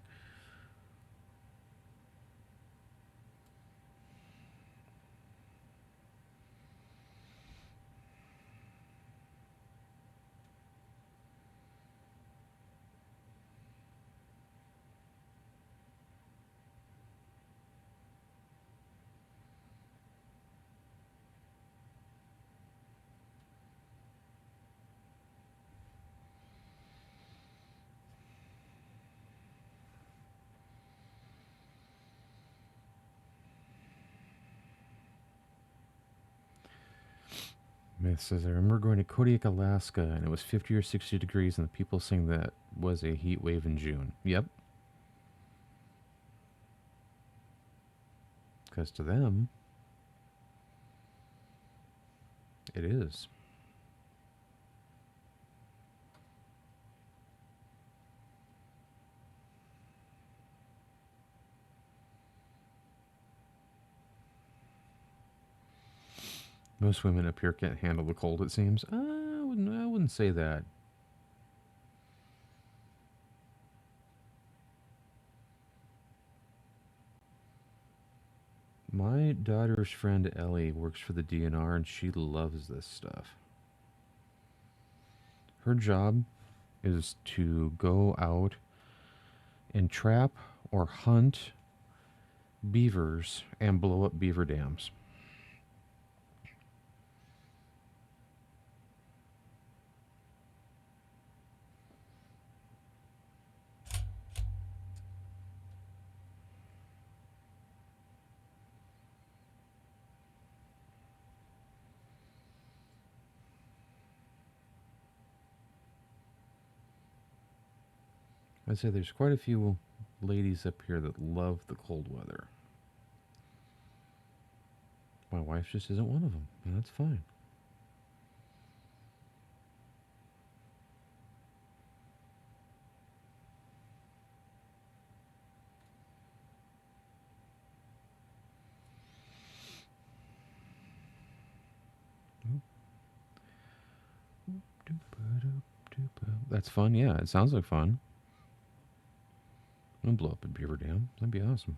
Myth says, I remember going to Kodiak, Alaska, and it was 50 or 60 degrees, and the people saying that was a heat wave in June. Yep. Because to them, it is. Most women up here can't handle the cold, it seems. I wouldn't say that. My daughter's friend Ellie works for the DNR, and she loves this stuff. Her job is to go out and trap or hunt beavers and blow up beaver dams. I'd say there's quite a few ladies up here that love the cold weather. My wife just isn't one of them, and that's fine. That's fun, yeah. It sounds like fun. I'm gonna blow up a beaver dam. That'd be awesome.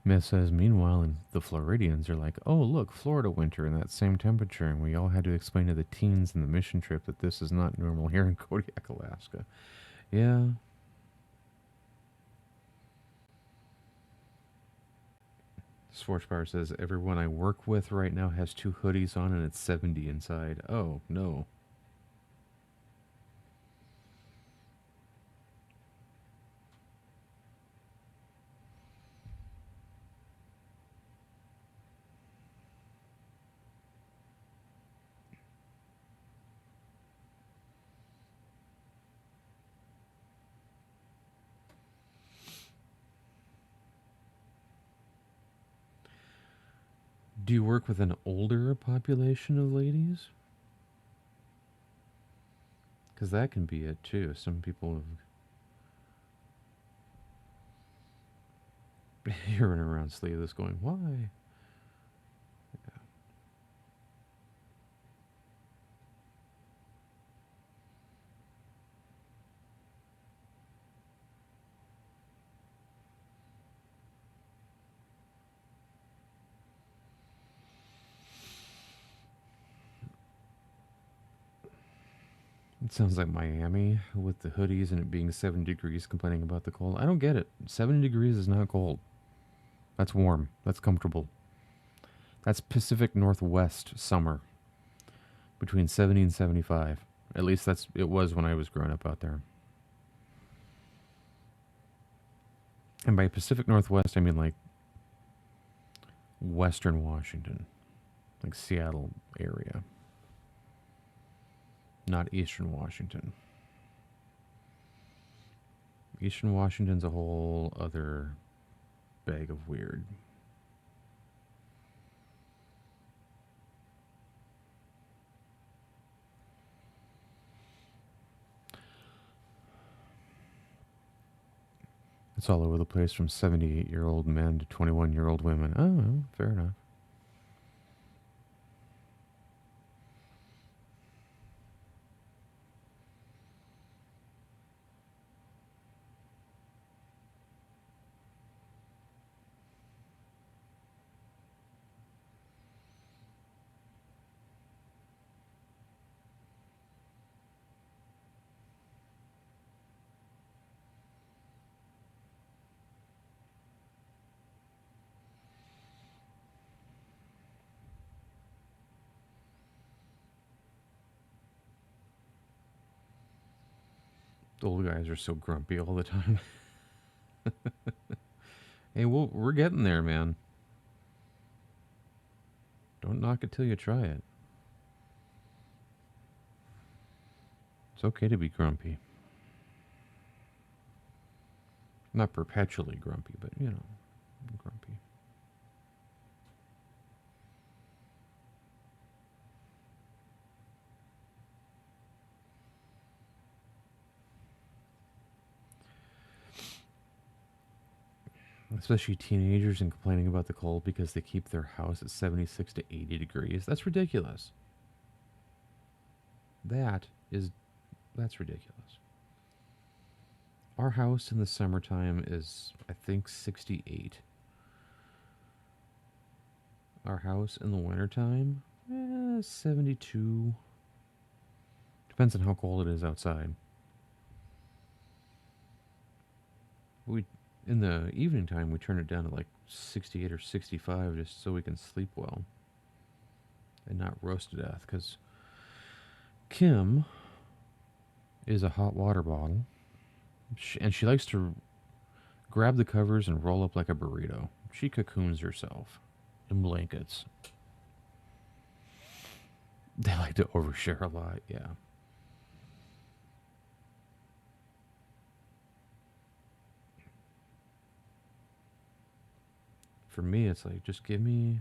Myth says, meanwhile, the Floridians are like, oh, look, Florida winter in that same temperature. And we all had to explain to the teens in the mission trip that this is not normal here in Kodiak, Alaska. Yeah. Schwarzbauer says, everyone I work with right now has 2 hoodies on and it's 70 inside. Oh, no. Do you work with an older population of ladies? Because that can be it, too. Some people have... You're running around sleeveless going, why? It sounds like Miami with the hoodies and it being 7 degrees complaining about the cold. I don't get it. 7 degrees is not cold. That's warm. That's comfortable. That's Pacific Northwest summer. between 70 and 75. At least it was when I was growing up out there. And by Pacific Northwest, I mean like Western Washington, like Seattle area, not Eastern Washington. Eastern Washington's a whole other bag of weird. It's all over the place from 78-year-old men to 21-year-old women. Oh, well, fair enough. The old guys are so grumpy all the time. Hey, we're getting there, man. Don't knock it till you try it. It's okay to be grumpy. Not perpetually grumpy, but, you know, grumpy. Especially teenagers and complaining about the cold because they keep their house at 76 to 80 degrees. That's ridiculous. That's ridiculous. Our house in the summertime is, I think, 68. Our house in the wintertime, 72. Depends on how cold it is outside. In the evening time, we turn it down to like 68 or 65 just so we can sleep well and not roast to death. Because Kim is a hot water bottle, and she likes to grab the covers and roll up like a burrito. She cocoons herself in blankets. They like to overshare a lot, yeah. For me, it's like, just give me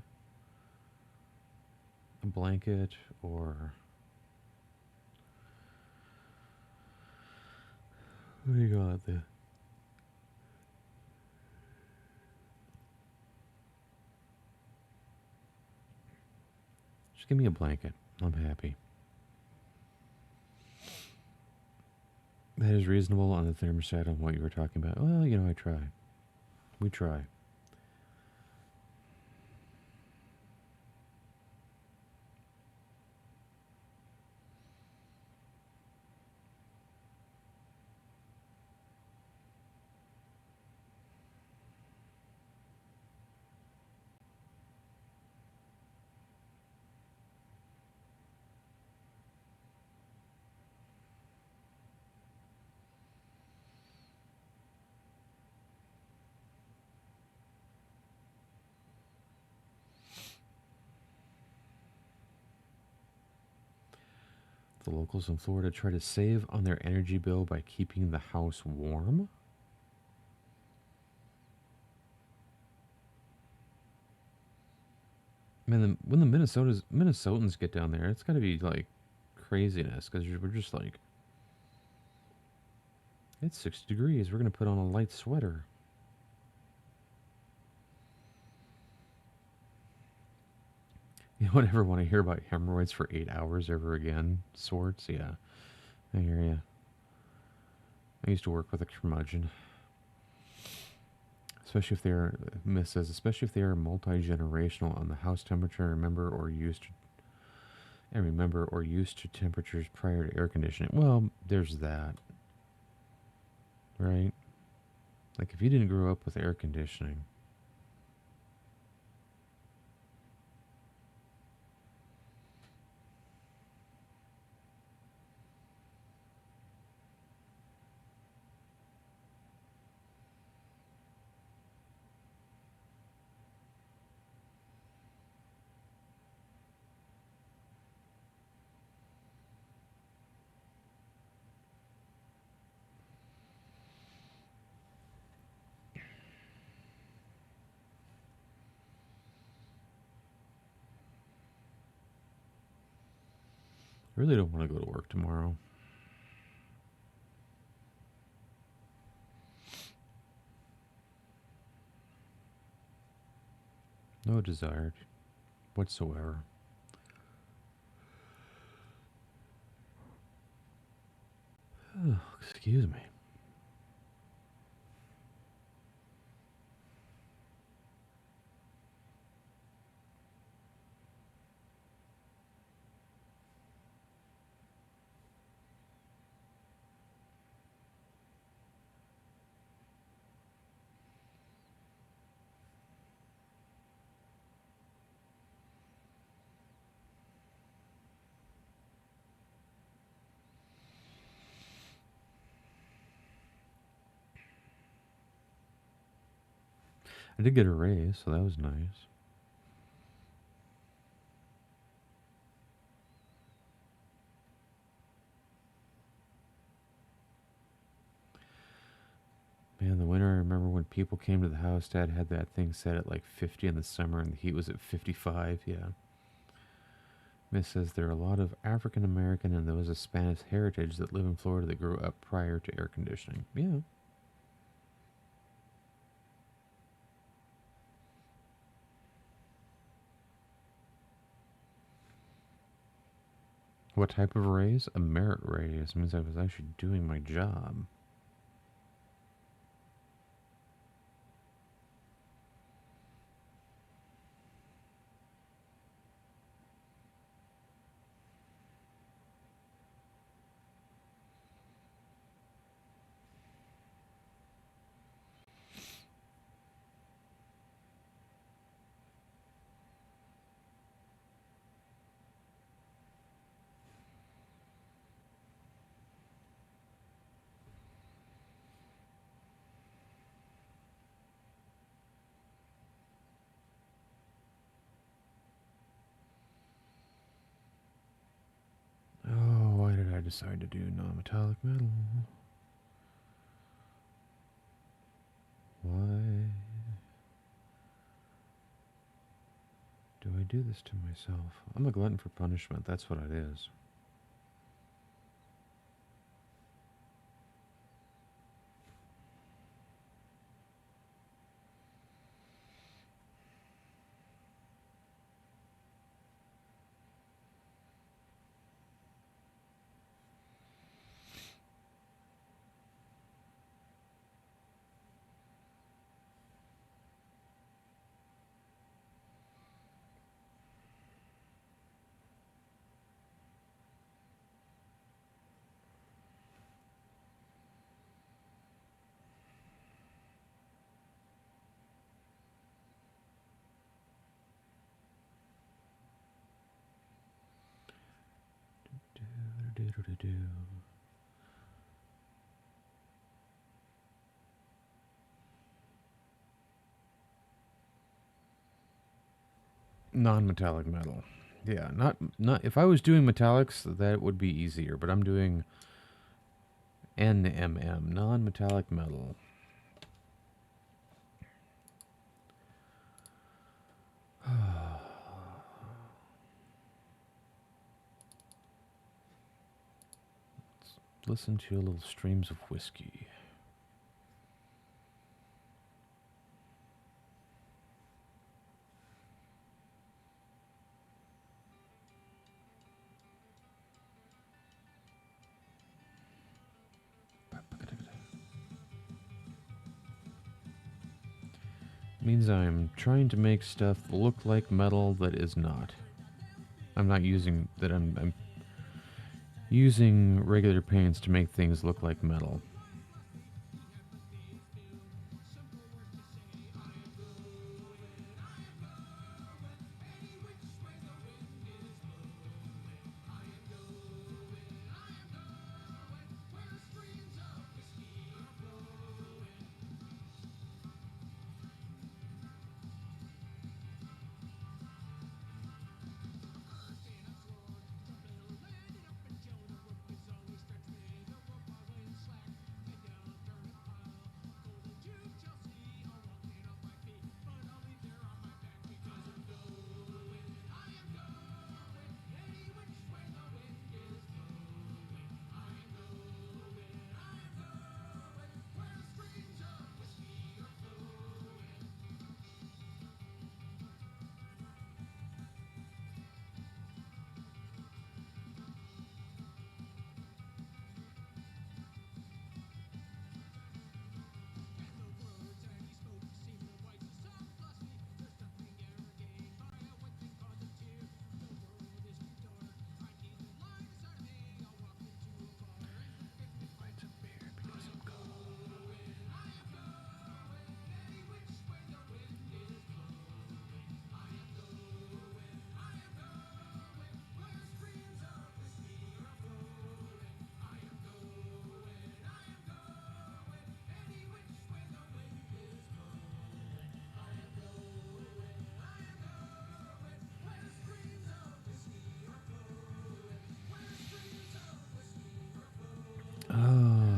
a blanket or... What do you got there? Just give me a blanket. I'm happy. That is reasonable on the thermostat on what you were talking about. Well, you know, I try. We try. The locals in Florida try to save on their energy bill by keeping the house warm. Man, when the Minnesotans get down there, it's got to be like craziness because we're just like, it's 60 degrees. We're going to put on a light sweater. You don't ever want to hear about hemorrhoids for 8 hours ever again? Sorts? Yeah. I hear ya. I used to work with a curmudgeon. Especially if they're, Miss says, especially if they are multi-generational on the house temperature, remember or used to temperatures prior to air conditioning. Well, there's that. Right? Like if you didn't grow up with air conditioning, I really don't want to go to work tomorrow. No desire whatsoever. Oh, excuse me. I did get a raise, so that was nice. Man, the winter, I remember when people came to the house, Dad had that thing set at like 50 in the summer and the heat was at 55, yeah. Miss says there are a lot of African American and those of Spanish heritage that live in Florida that grew up prior to air conditioning. Yeah. What type of raise? A merit raise. Means I was actually doing my job. Oh, why did I decide to do non-metallic metal? Why do I do this to myself? I'm a glutton for punishment. That's what it is. Non-metallic metal. Yeah, not if I was doing metallics, that would be easier, but I'm doing NMM, non-metallic metal. Listen to a little streams of whiskey. Means I'm trying to make stuff look like metal that is not. I'm not using that. I'm using regular paints to make things look like metal.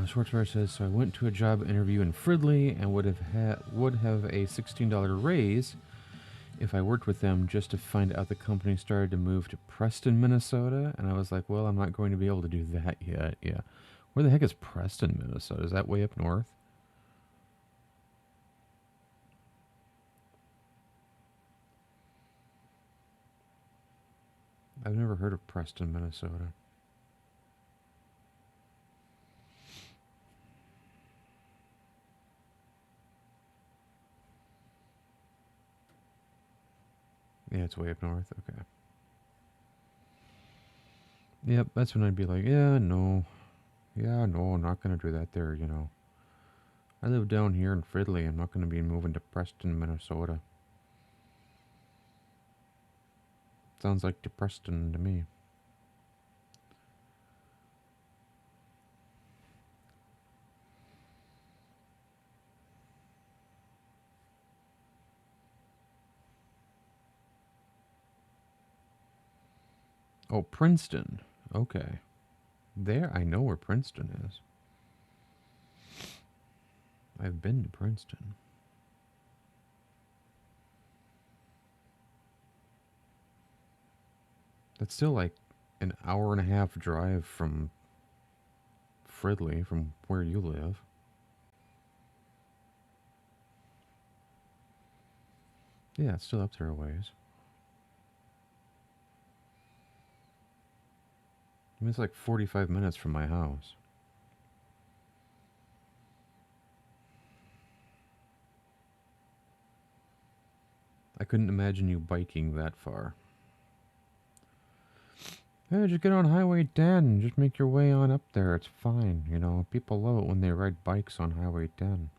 Schwarzfire says, so I went to a job interview in Fridley and would have a $16 raise if I worked with them, just to find out the company started to move to Preston, Minnesota. And I was like, well, I'm not going to be able to do that yet. Yeah. Where the heck is Preston, Minnesota? Is that way up north? I've never heard of Preston, Minnesota. Yeah, it's way up north. Okay. Yep, that's when I'd be like, yeah, no, I'm not going to do that there, you know. I live down here in Fridley. I'm not going to be moving to Preston, Minnesota. Sounds like Preston to me. Oh, Princeton. Okay. There, I know where Princeton is. I've been to Princeton. That's still like an hour and a half drive from Fridley, from where you live. Yeah, it's still up there a ways. I mean, it's like 45 minutes from my house. I couldn't imagine you biking that far. Hey, just get on Highway 10 and just make your way on up there. It's fine, you know. People love it when they ride bikes on Highway 10.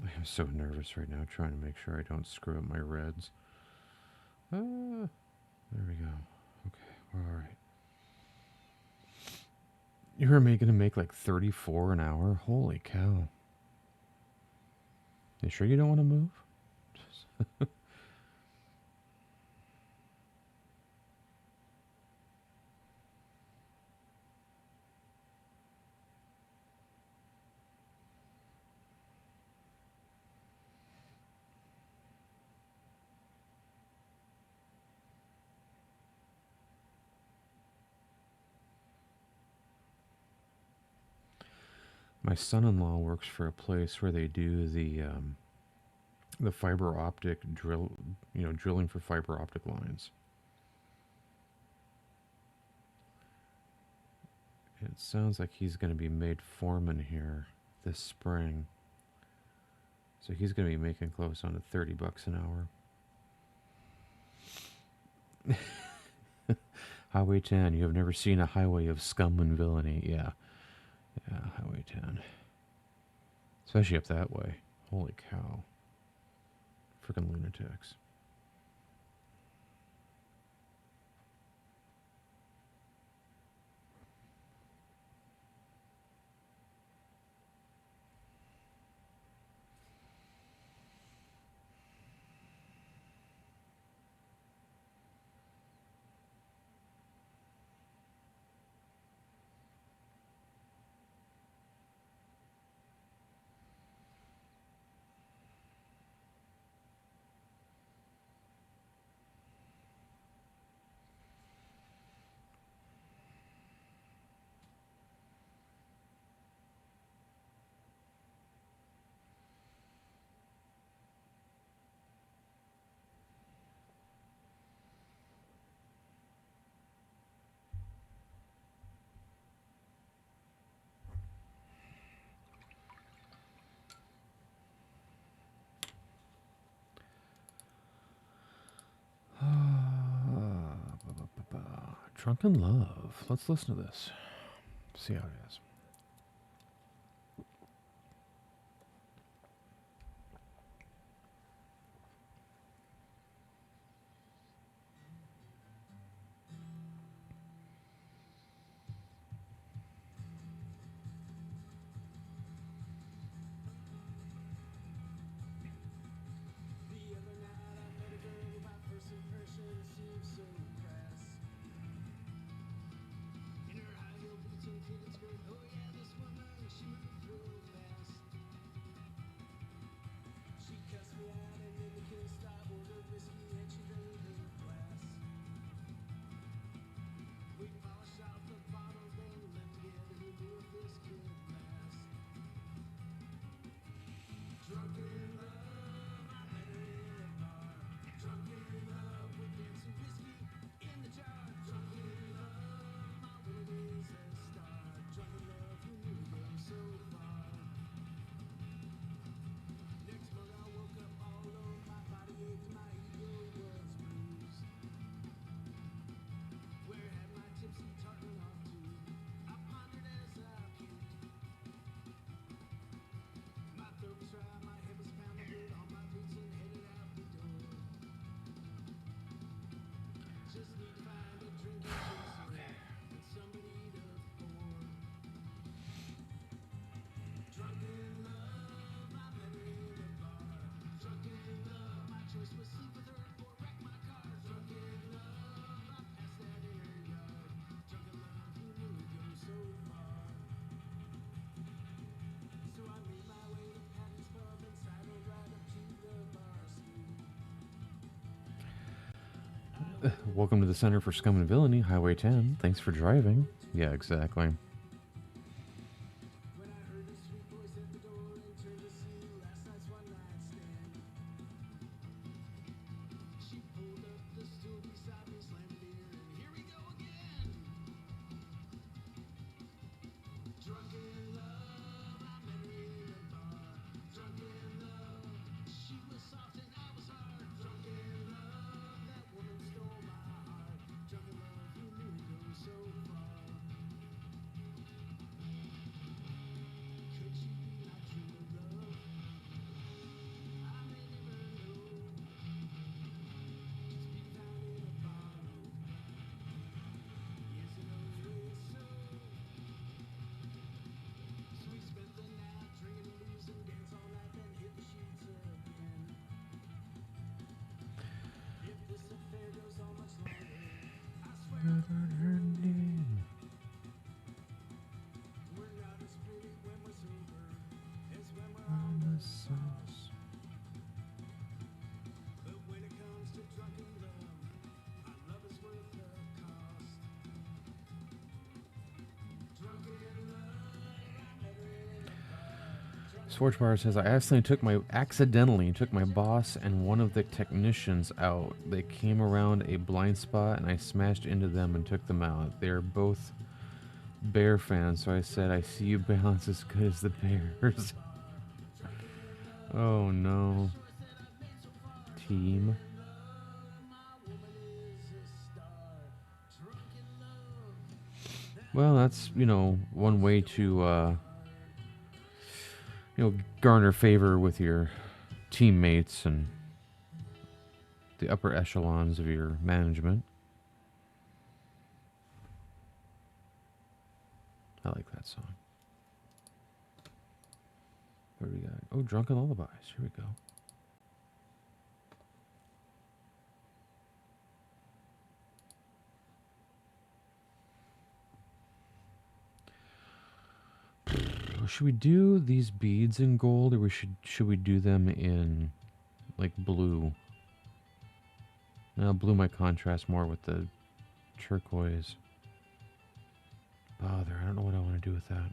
I am so nervous right now trying to make sure I don't screw up my reds. There we go. Okay, we're alright. You're gonna make like 34 an hour? Holy cow. You sure you don't want to move? My son-in-law works for a place where they do the fiber optic drill, you know, drilling for fiber optic lines. It sounds like he's going to be made foreman here this spring. So he's going to be making close on to $30 an hour. Highway 10. You have never seen a highway of scum and villainy. Yeah. Yeah, Highway 10. Especially up that way. Holy cow. Freaking lunatics. Drunken Love. Let's listen to this. See how it is. Welcome to the Center for Scum and Villainy, Highway 10. Thanks for driving. Yeah, exactly. Swartzbar says, I accidentally took my boss and one of the technicians out. They came around a blind spot and I smashed into them and took them out. They're both Bear fans, so I said, I see you balance as good as the Bears. Oh no. Team. Well, that's, one way to, garner favor with your teammates and the upper echelons of your management. I like that song. What do we got? Oh, Drunken Lullabies. Here we go. Should we do these beads in gold, or should we do them in like blue? Now blue might contrast more with the turquoise. Bother, I don't know what I want to do with that.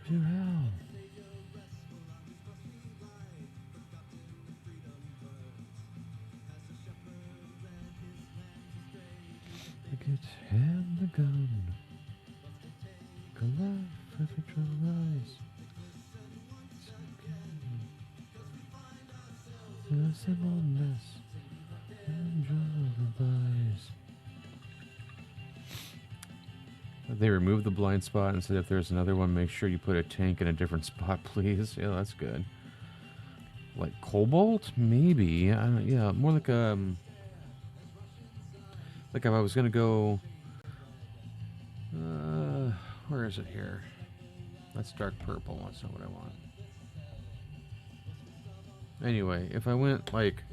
To hell. Get hand the gun. Collide perfect rise. The simple mess. And lullabies. They removed the blind spot and said if there's another one, make sure you put a tank in a different spot, please. Yeah, that's good. Like cobalt? Maybe. Yeah, more like like if I was gonna go. Where is it here? That's dark purple. That's not what I want. Anyway, if I went like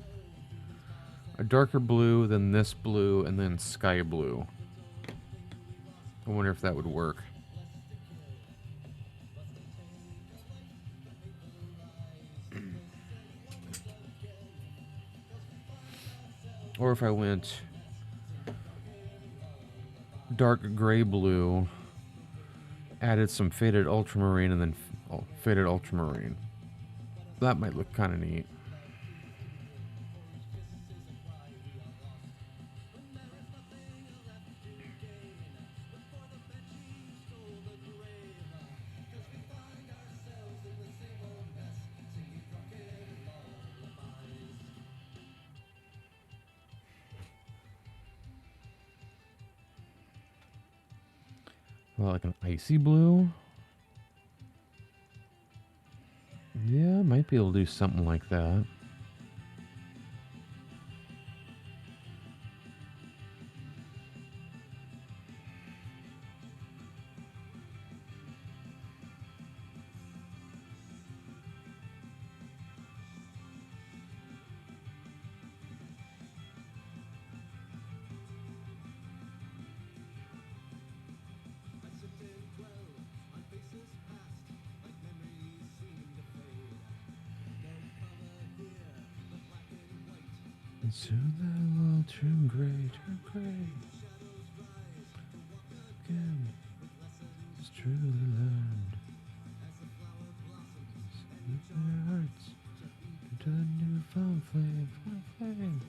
a darker blue, then this blue, and then sky blue, I wonder if that would work. Or if I went dark gray blue, added some faded ultramarine, and then faded ultramarine. That might look kind of neat. Well, like an icy blue? Yeah, might be able to do something like that. Soon they will turn gray, again. It's truly learned. With their hearts into the newfound flame.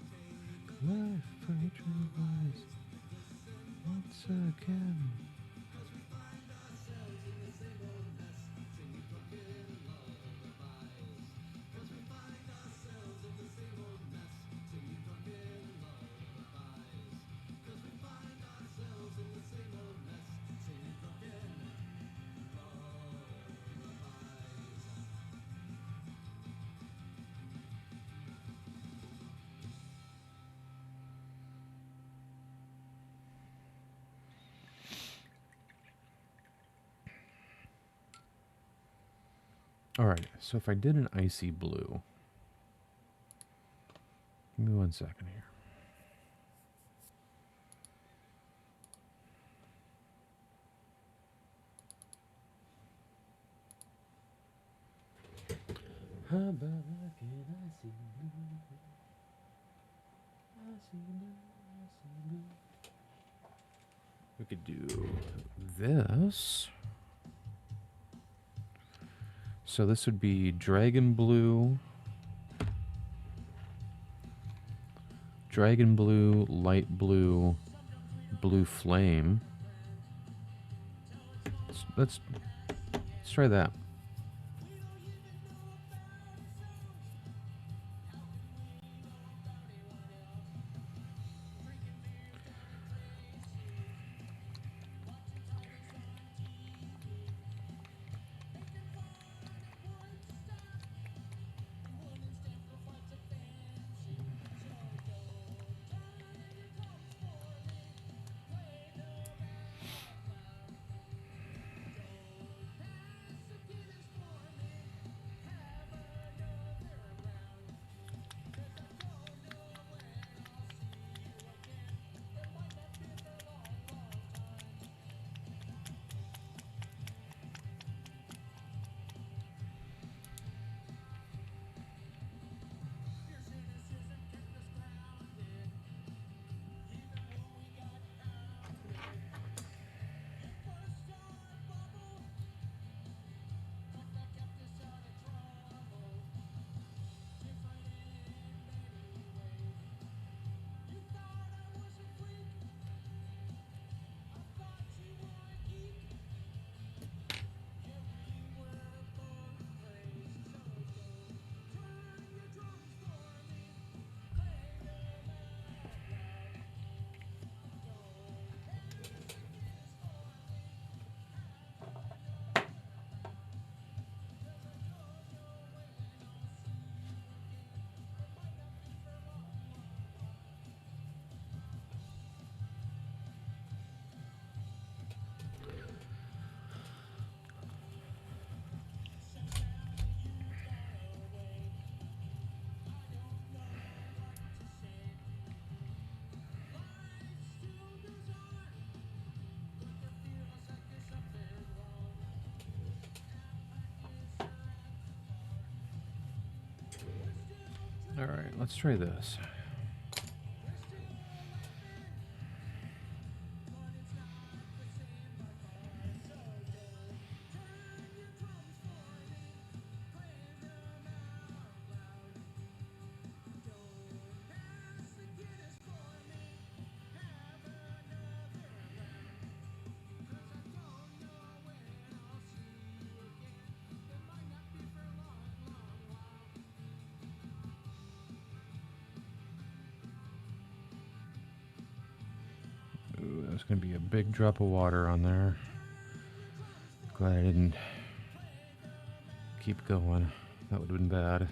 Life for hatred wise. Once again. Alright, so if I did an icy blue, give me 1 second here. How about like an icy blue? Icy blue. We could do this. So this would be dragon blue, light blue, blue flame. Let's try that. All right, let's try this. Ooh, there's going to be a big drop of water on there. Glad I didn't keep going. That would have been bad.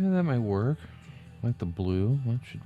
Yeah, that might work. Like the blue. That should.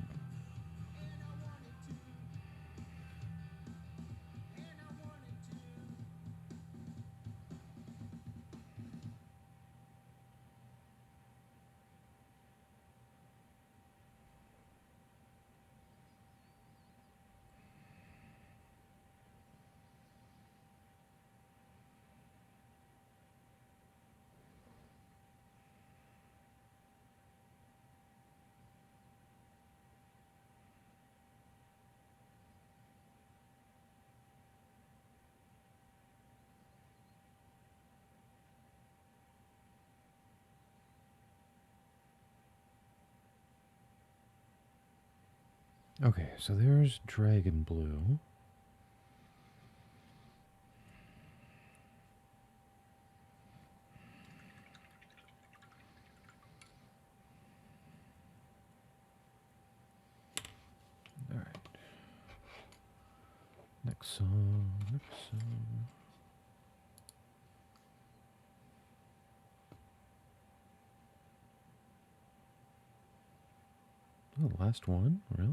Okay, so there's dragon blue. All right. Next song. Next song. Oh, the last one? Really?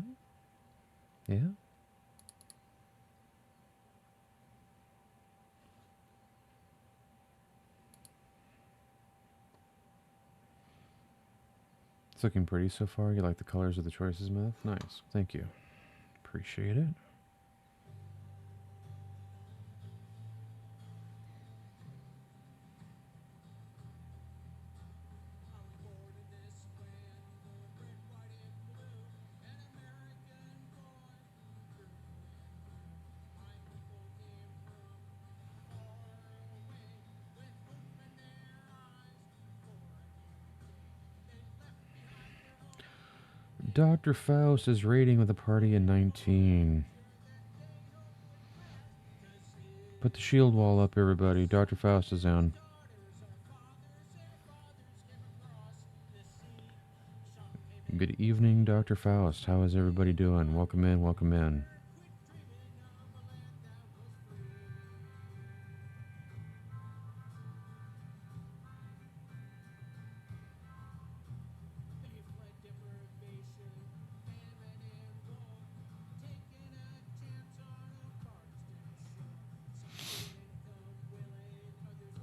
Yeah? It's looking pretty so far. You like the colors of the choices, Myth? Nice. Thank you. Appreciate it. Dr. Faust is raiding with a party in 19. Put the shield wall up, everybody. Dr. Faust is down. Good evening, Dr. Faust. How is everybody doing? Welcome in, welcome in.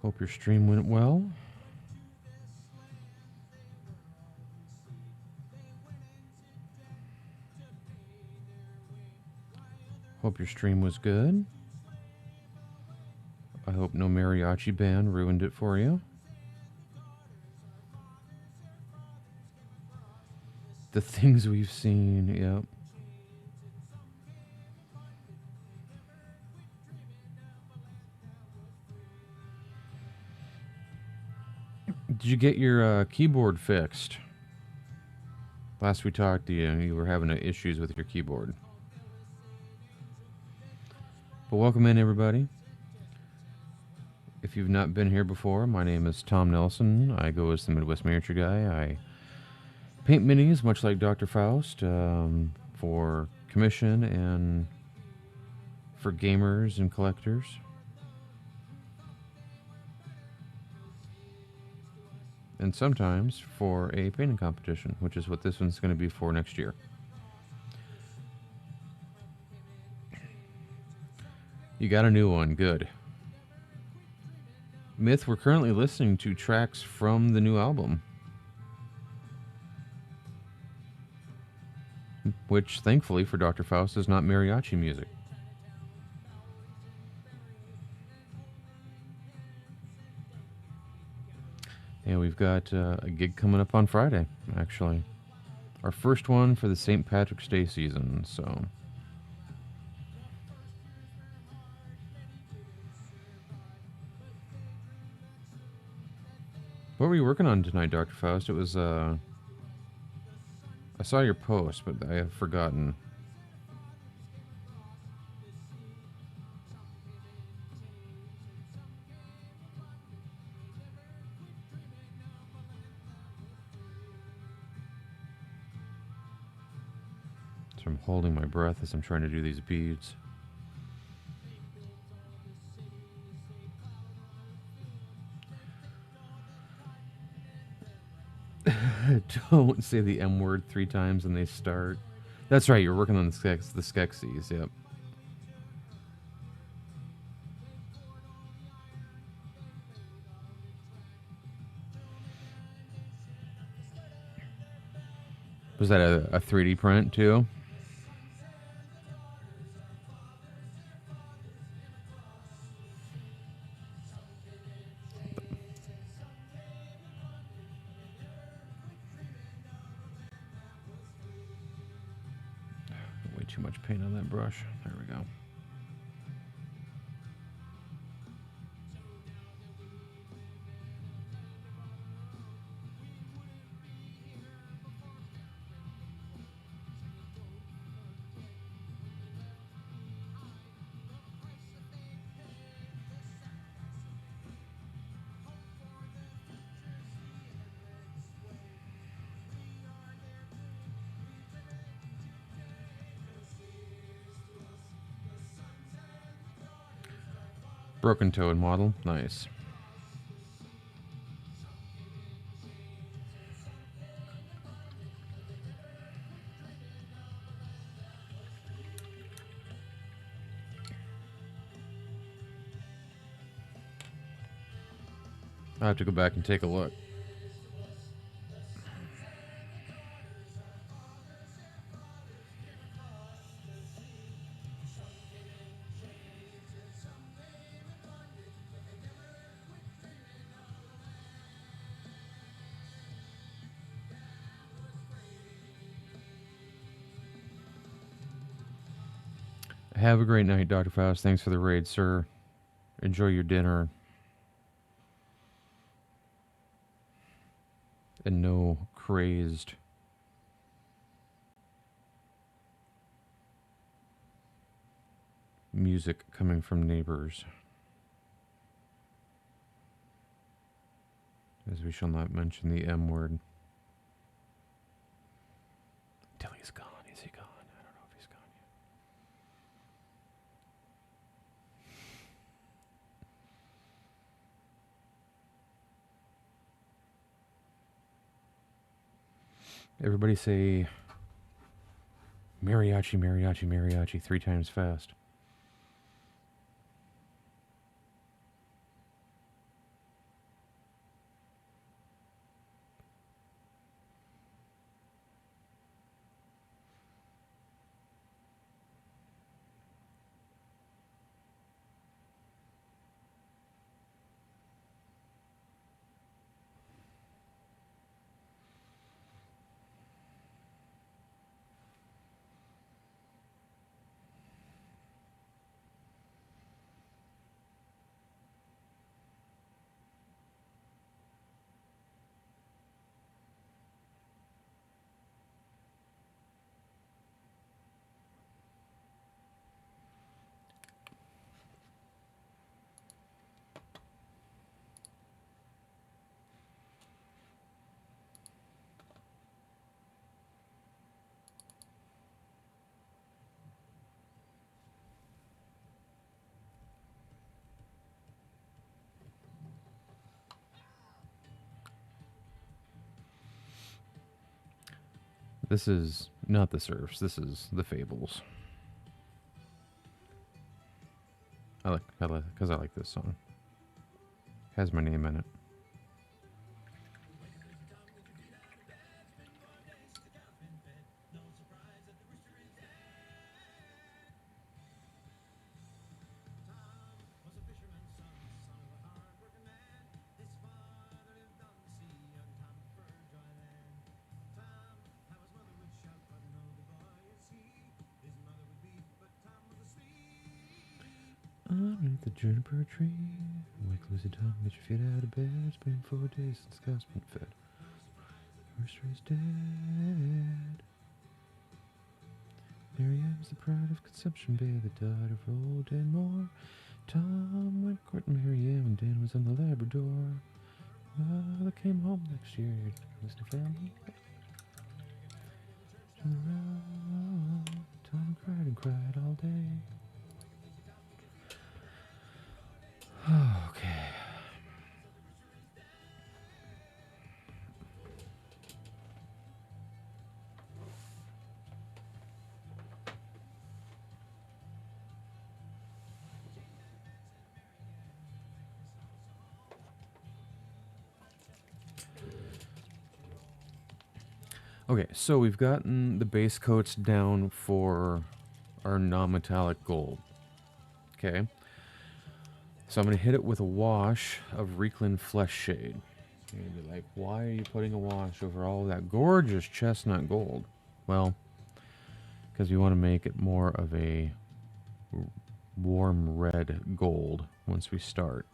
Hope your stream went well. Hope your stream was good. I hope no mariachi band ruined it for you. The things we've seen, yep. Did you get your keyboard fixed? Last we talked to you, you were having issues with your keyboard. But welcome in, everybody. If you've not been here before, my name is Tom Nelson. I go as the Midwest Miniature Guy. I paint minis, much like Dr. Faust, for commission and for gamers and collectors. And sometimes for a painting competition, which is what this one's going to be for next year. You got a new one, good. Myth, we're currently listening to tracks from the new album, which thankfully for Dr. Faust is not mariachi music. And we've got a gig coming up on Friday, actually. Our first one for the St. Patrick's Day season, so... What were you working on tonight, Dr. Faust? It was, I saw your post, but I have forgotten. So I'm holding my breath as I'm trying to do these beads. Don't say the M word 3 times and they start. That's right, you're working on the Skeksis, yep. Was that a 3D print too? Way too much paint on that brush. There we go. Broken Toad model. Nice. I'll have to go back and take a look. Have a great night, Dr. Faust. Thanks for the raid, sir. Enjoy your dinner. And no crazed music coming from neighbors. As we shall not mention the M word. Until he's gone. Is he gone? I don't know if he's gone yet. Everybody say mariachi, mariachi, mariachi 3 times fast. This is not the Serfs. This is the Fables. Because I like this song. Has my name in it. Underneath the juniper tree, wake Lucy Tom, get your feet out of bed. It's been 4 days since the cow's been fed. Rooster's dead. Miriam's the pride of Consumption Bay, the daughter of old Dan Moore. Tom went courting Miriam and Dan was on the Labrador. Mother came home next year to listen to family. Tom cried and cried all day. Okay. Okay, so we've gotten the base coats down for our non-metallic gold. Okay, so I'm going to hit it with a wash of Reeklin Flesh Shade. You're going to be like, why are you putting a wash over all that gorgeous chestnut gold? Well, because we want to make it more of a warm red gold once we start.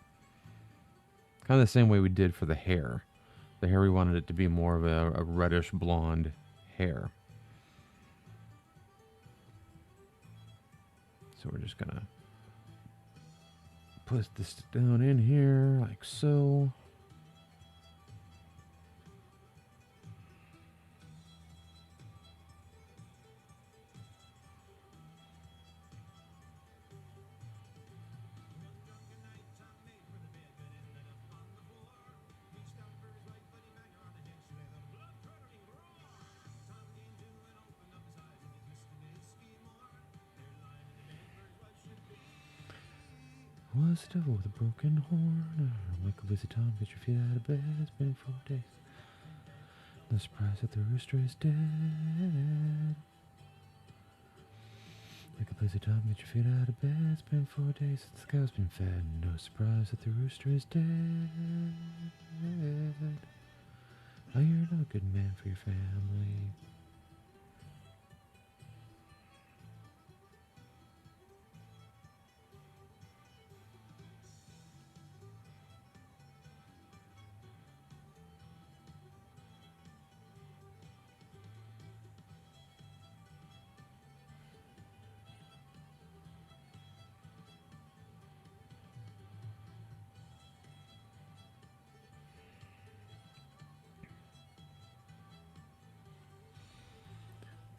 Kind of the same way we did for the hair. The hair, we wanted it to be more of a reddish blonde hair. So we're just going to put this down in here like so. Was the devil with a broken horn? Wake up, Lizzie Tom, get your feet out of bed. It's been 4 days. No surprise that the rooster is dead. Wake up, Lizzie Tom, get your feet out of bed. It's been 4 days since the cow's been fed. No surprise that the rooster is dead. Oh, you're not a good man for your family.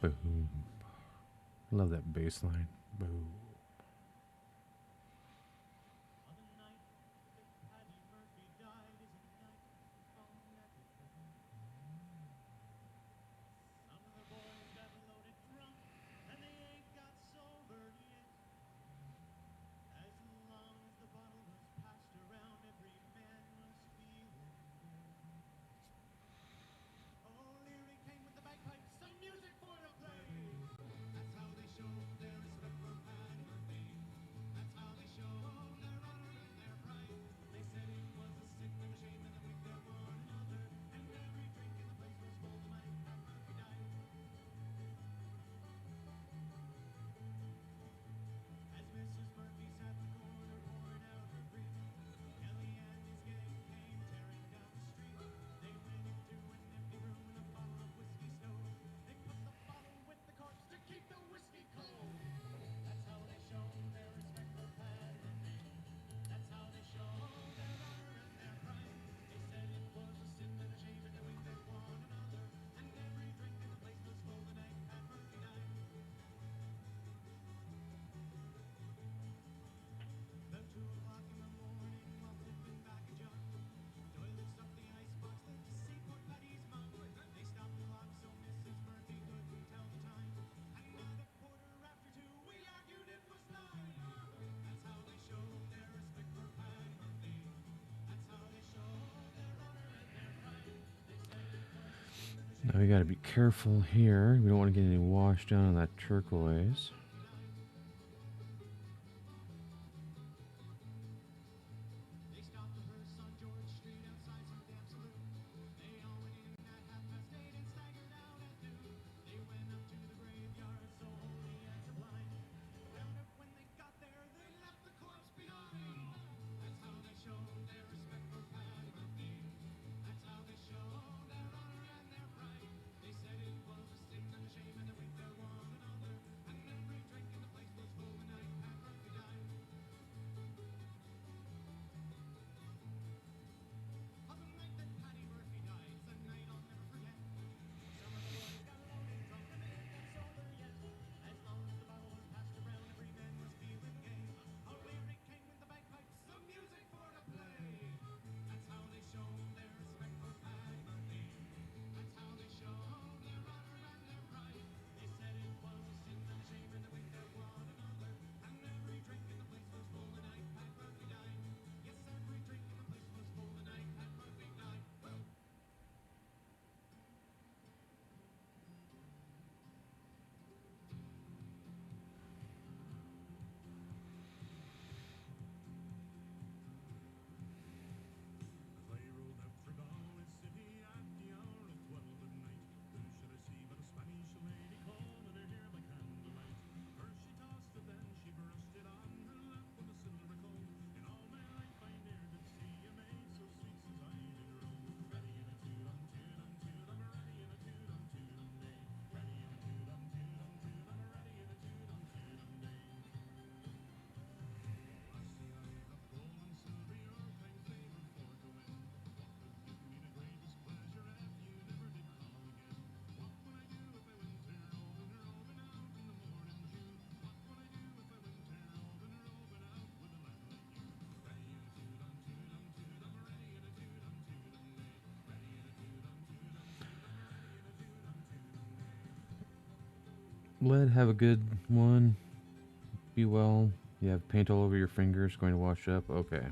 Boom. Love that bass line. Boom. Now we gotta be careful here. We don't want to get any wash down on that turquoise. Led, have a good one. Be well. You have paint all over your fingers, going to wash up. Okay.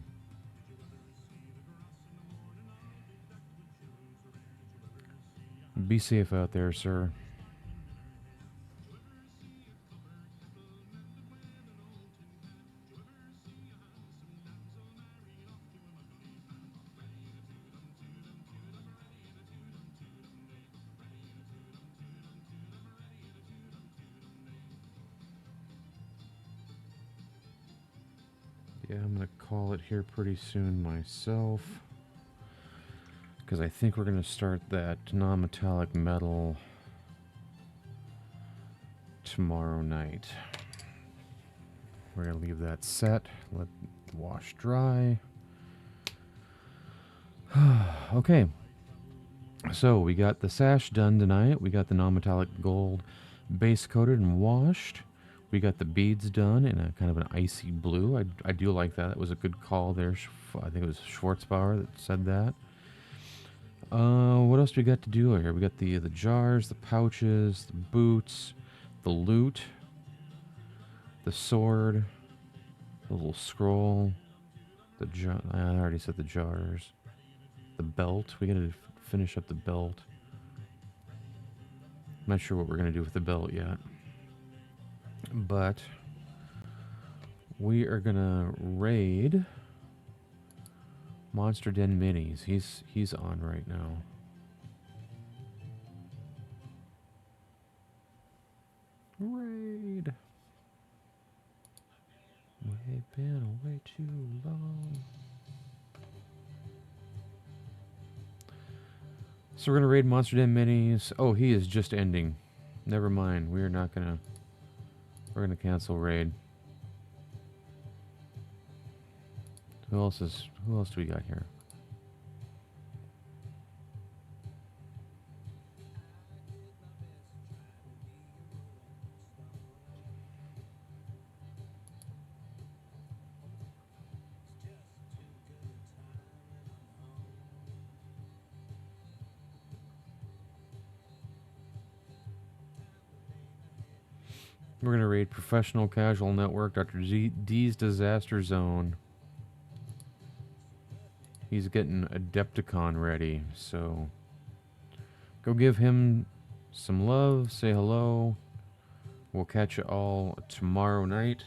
Be safe out there, sir. Yeah, I'm going to call it here pretty soon myself. Because I think we're going to start that non-metallic metal tomorrow night. We're going to leave that set, let it wash dry. Okay. So we got the sash done tonight. We got the non-metallic gold base coated and washed. We got the beads done in a kind of an icy blue. I do like that. That was a good call there. I think it was Schwarzbauer that said that. What else do we got to do here? We got the jars, the pouches, the boots, the loot, the sword, the little scroll, the jar. I already said the jars. The belt. We gotta finish up the belt. I'm not sure what we're gonna do with the belt yet, but we are gonna raid Monster Den Minis. He's on right now. Raid. We've been away too long. So we're gonna raid Monster Den Minis. Oh, he is just ending. Never mind. We're not gonna. We're gonna cancel raid. Who else do we got here? We're gonna raid Professional Casual Network, Dr. D's Disaster Zone. He's getting Adepticon ready, so go give him some love, say hello. We'll catch you all tomorrow night.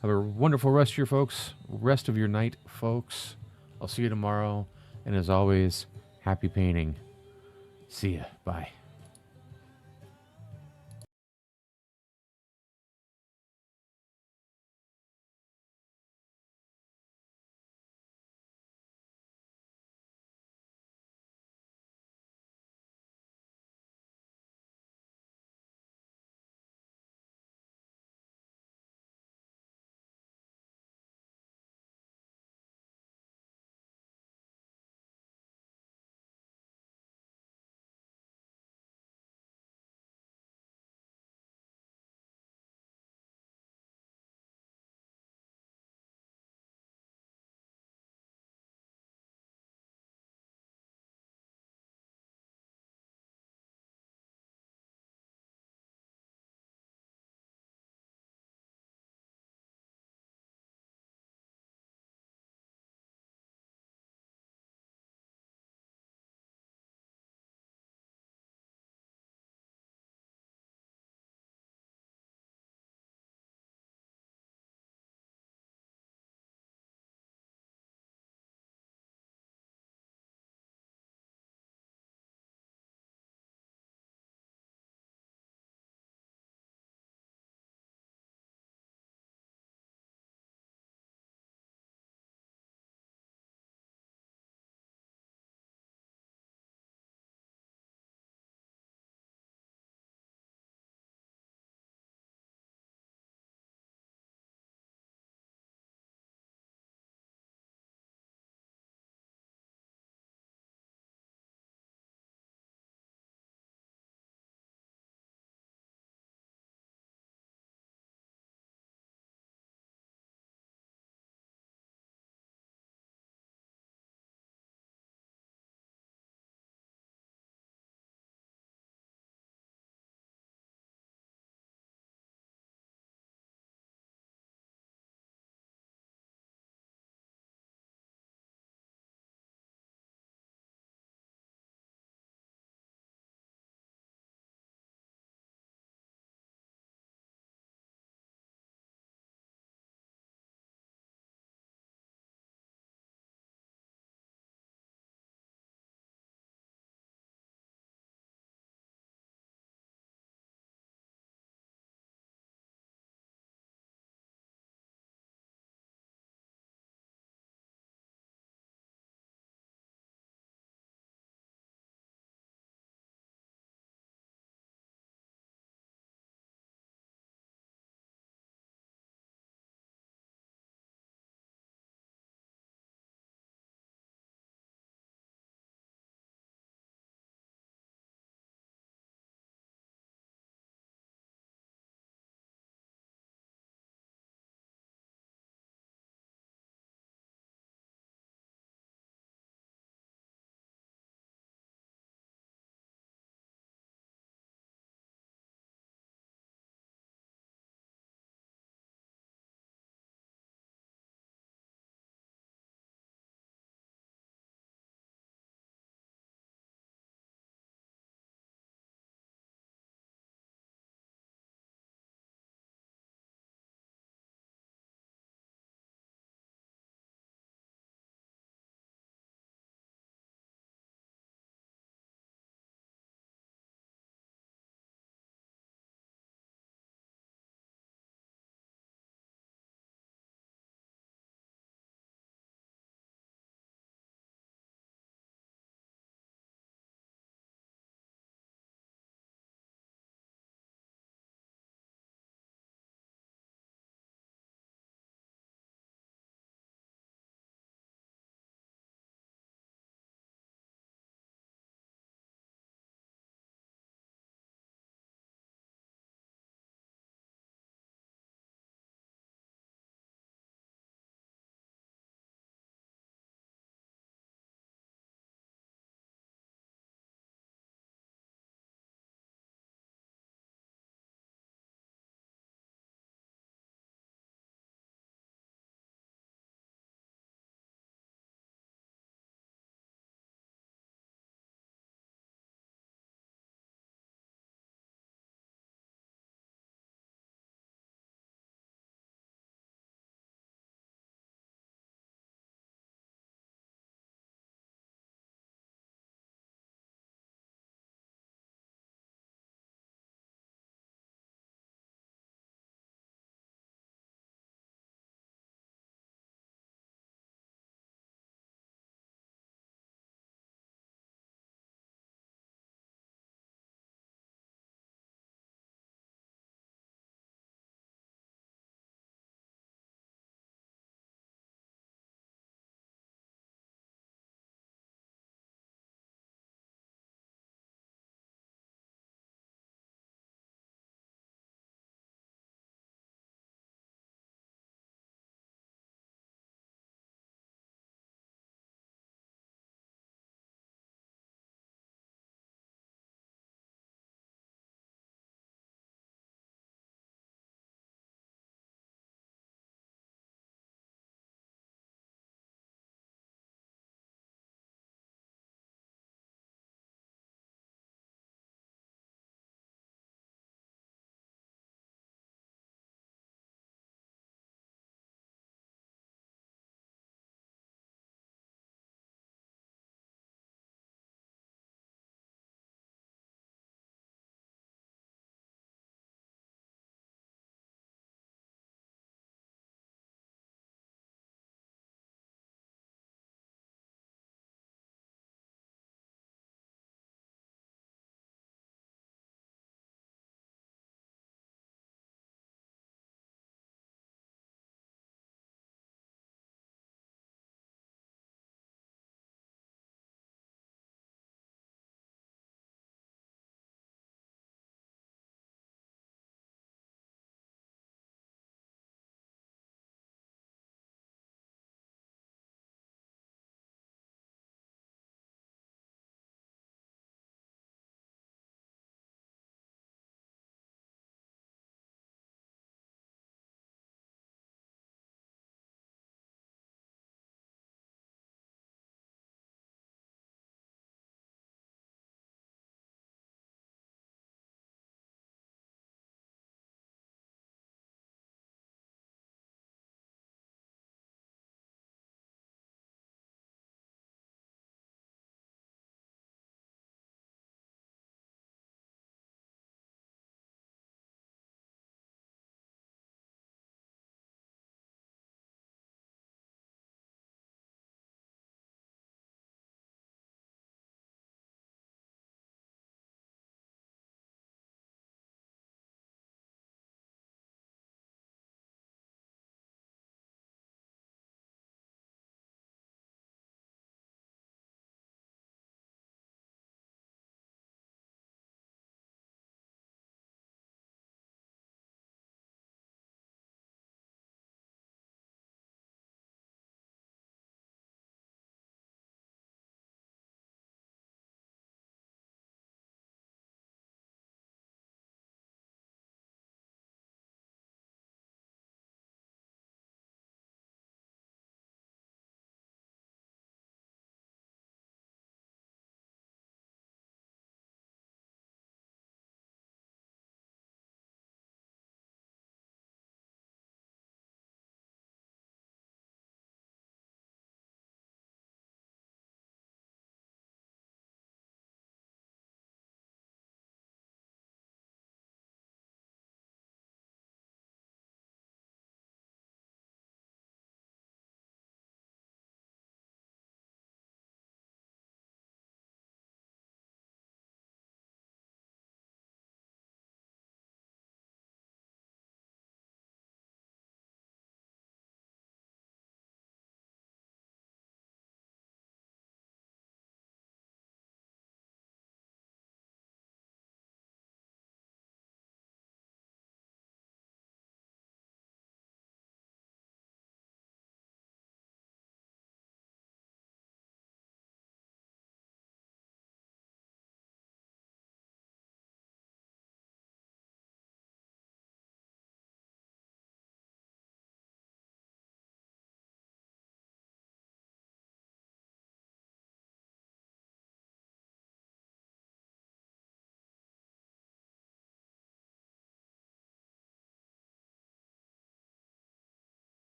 Have a wonderful rest of your night, folks. I'll see you tomorrow, and as always, happy painting. See ya. Bye.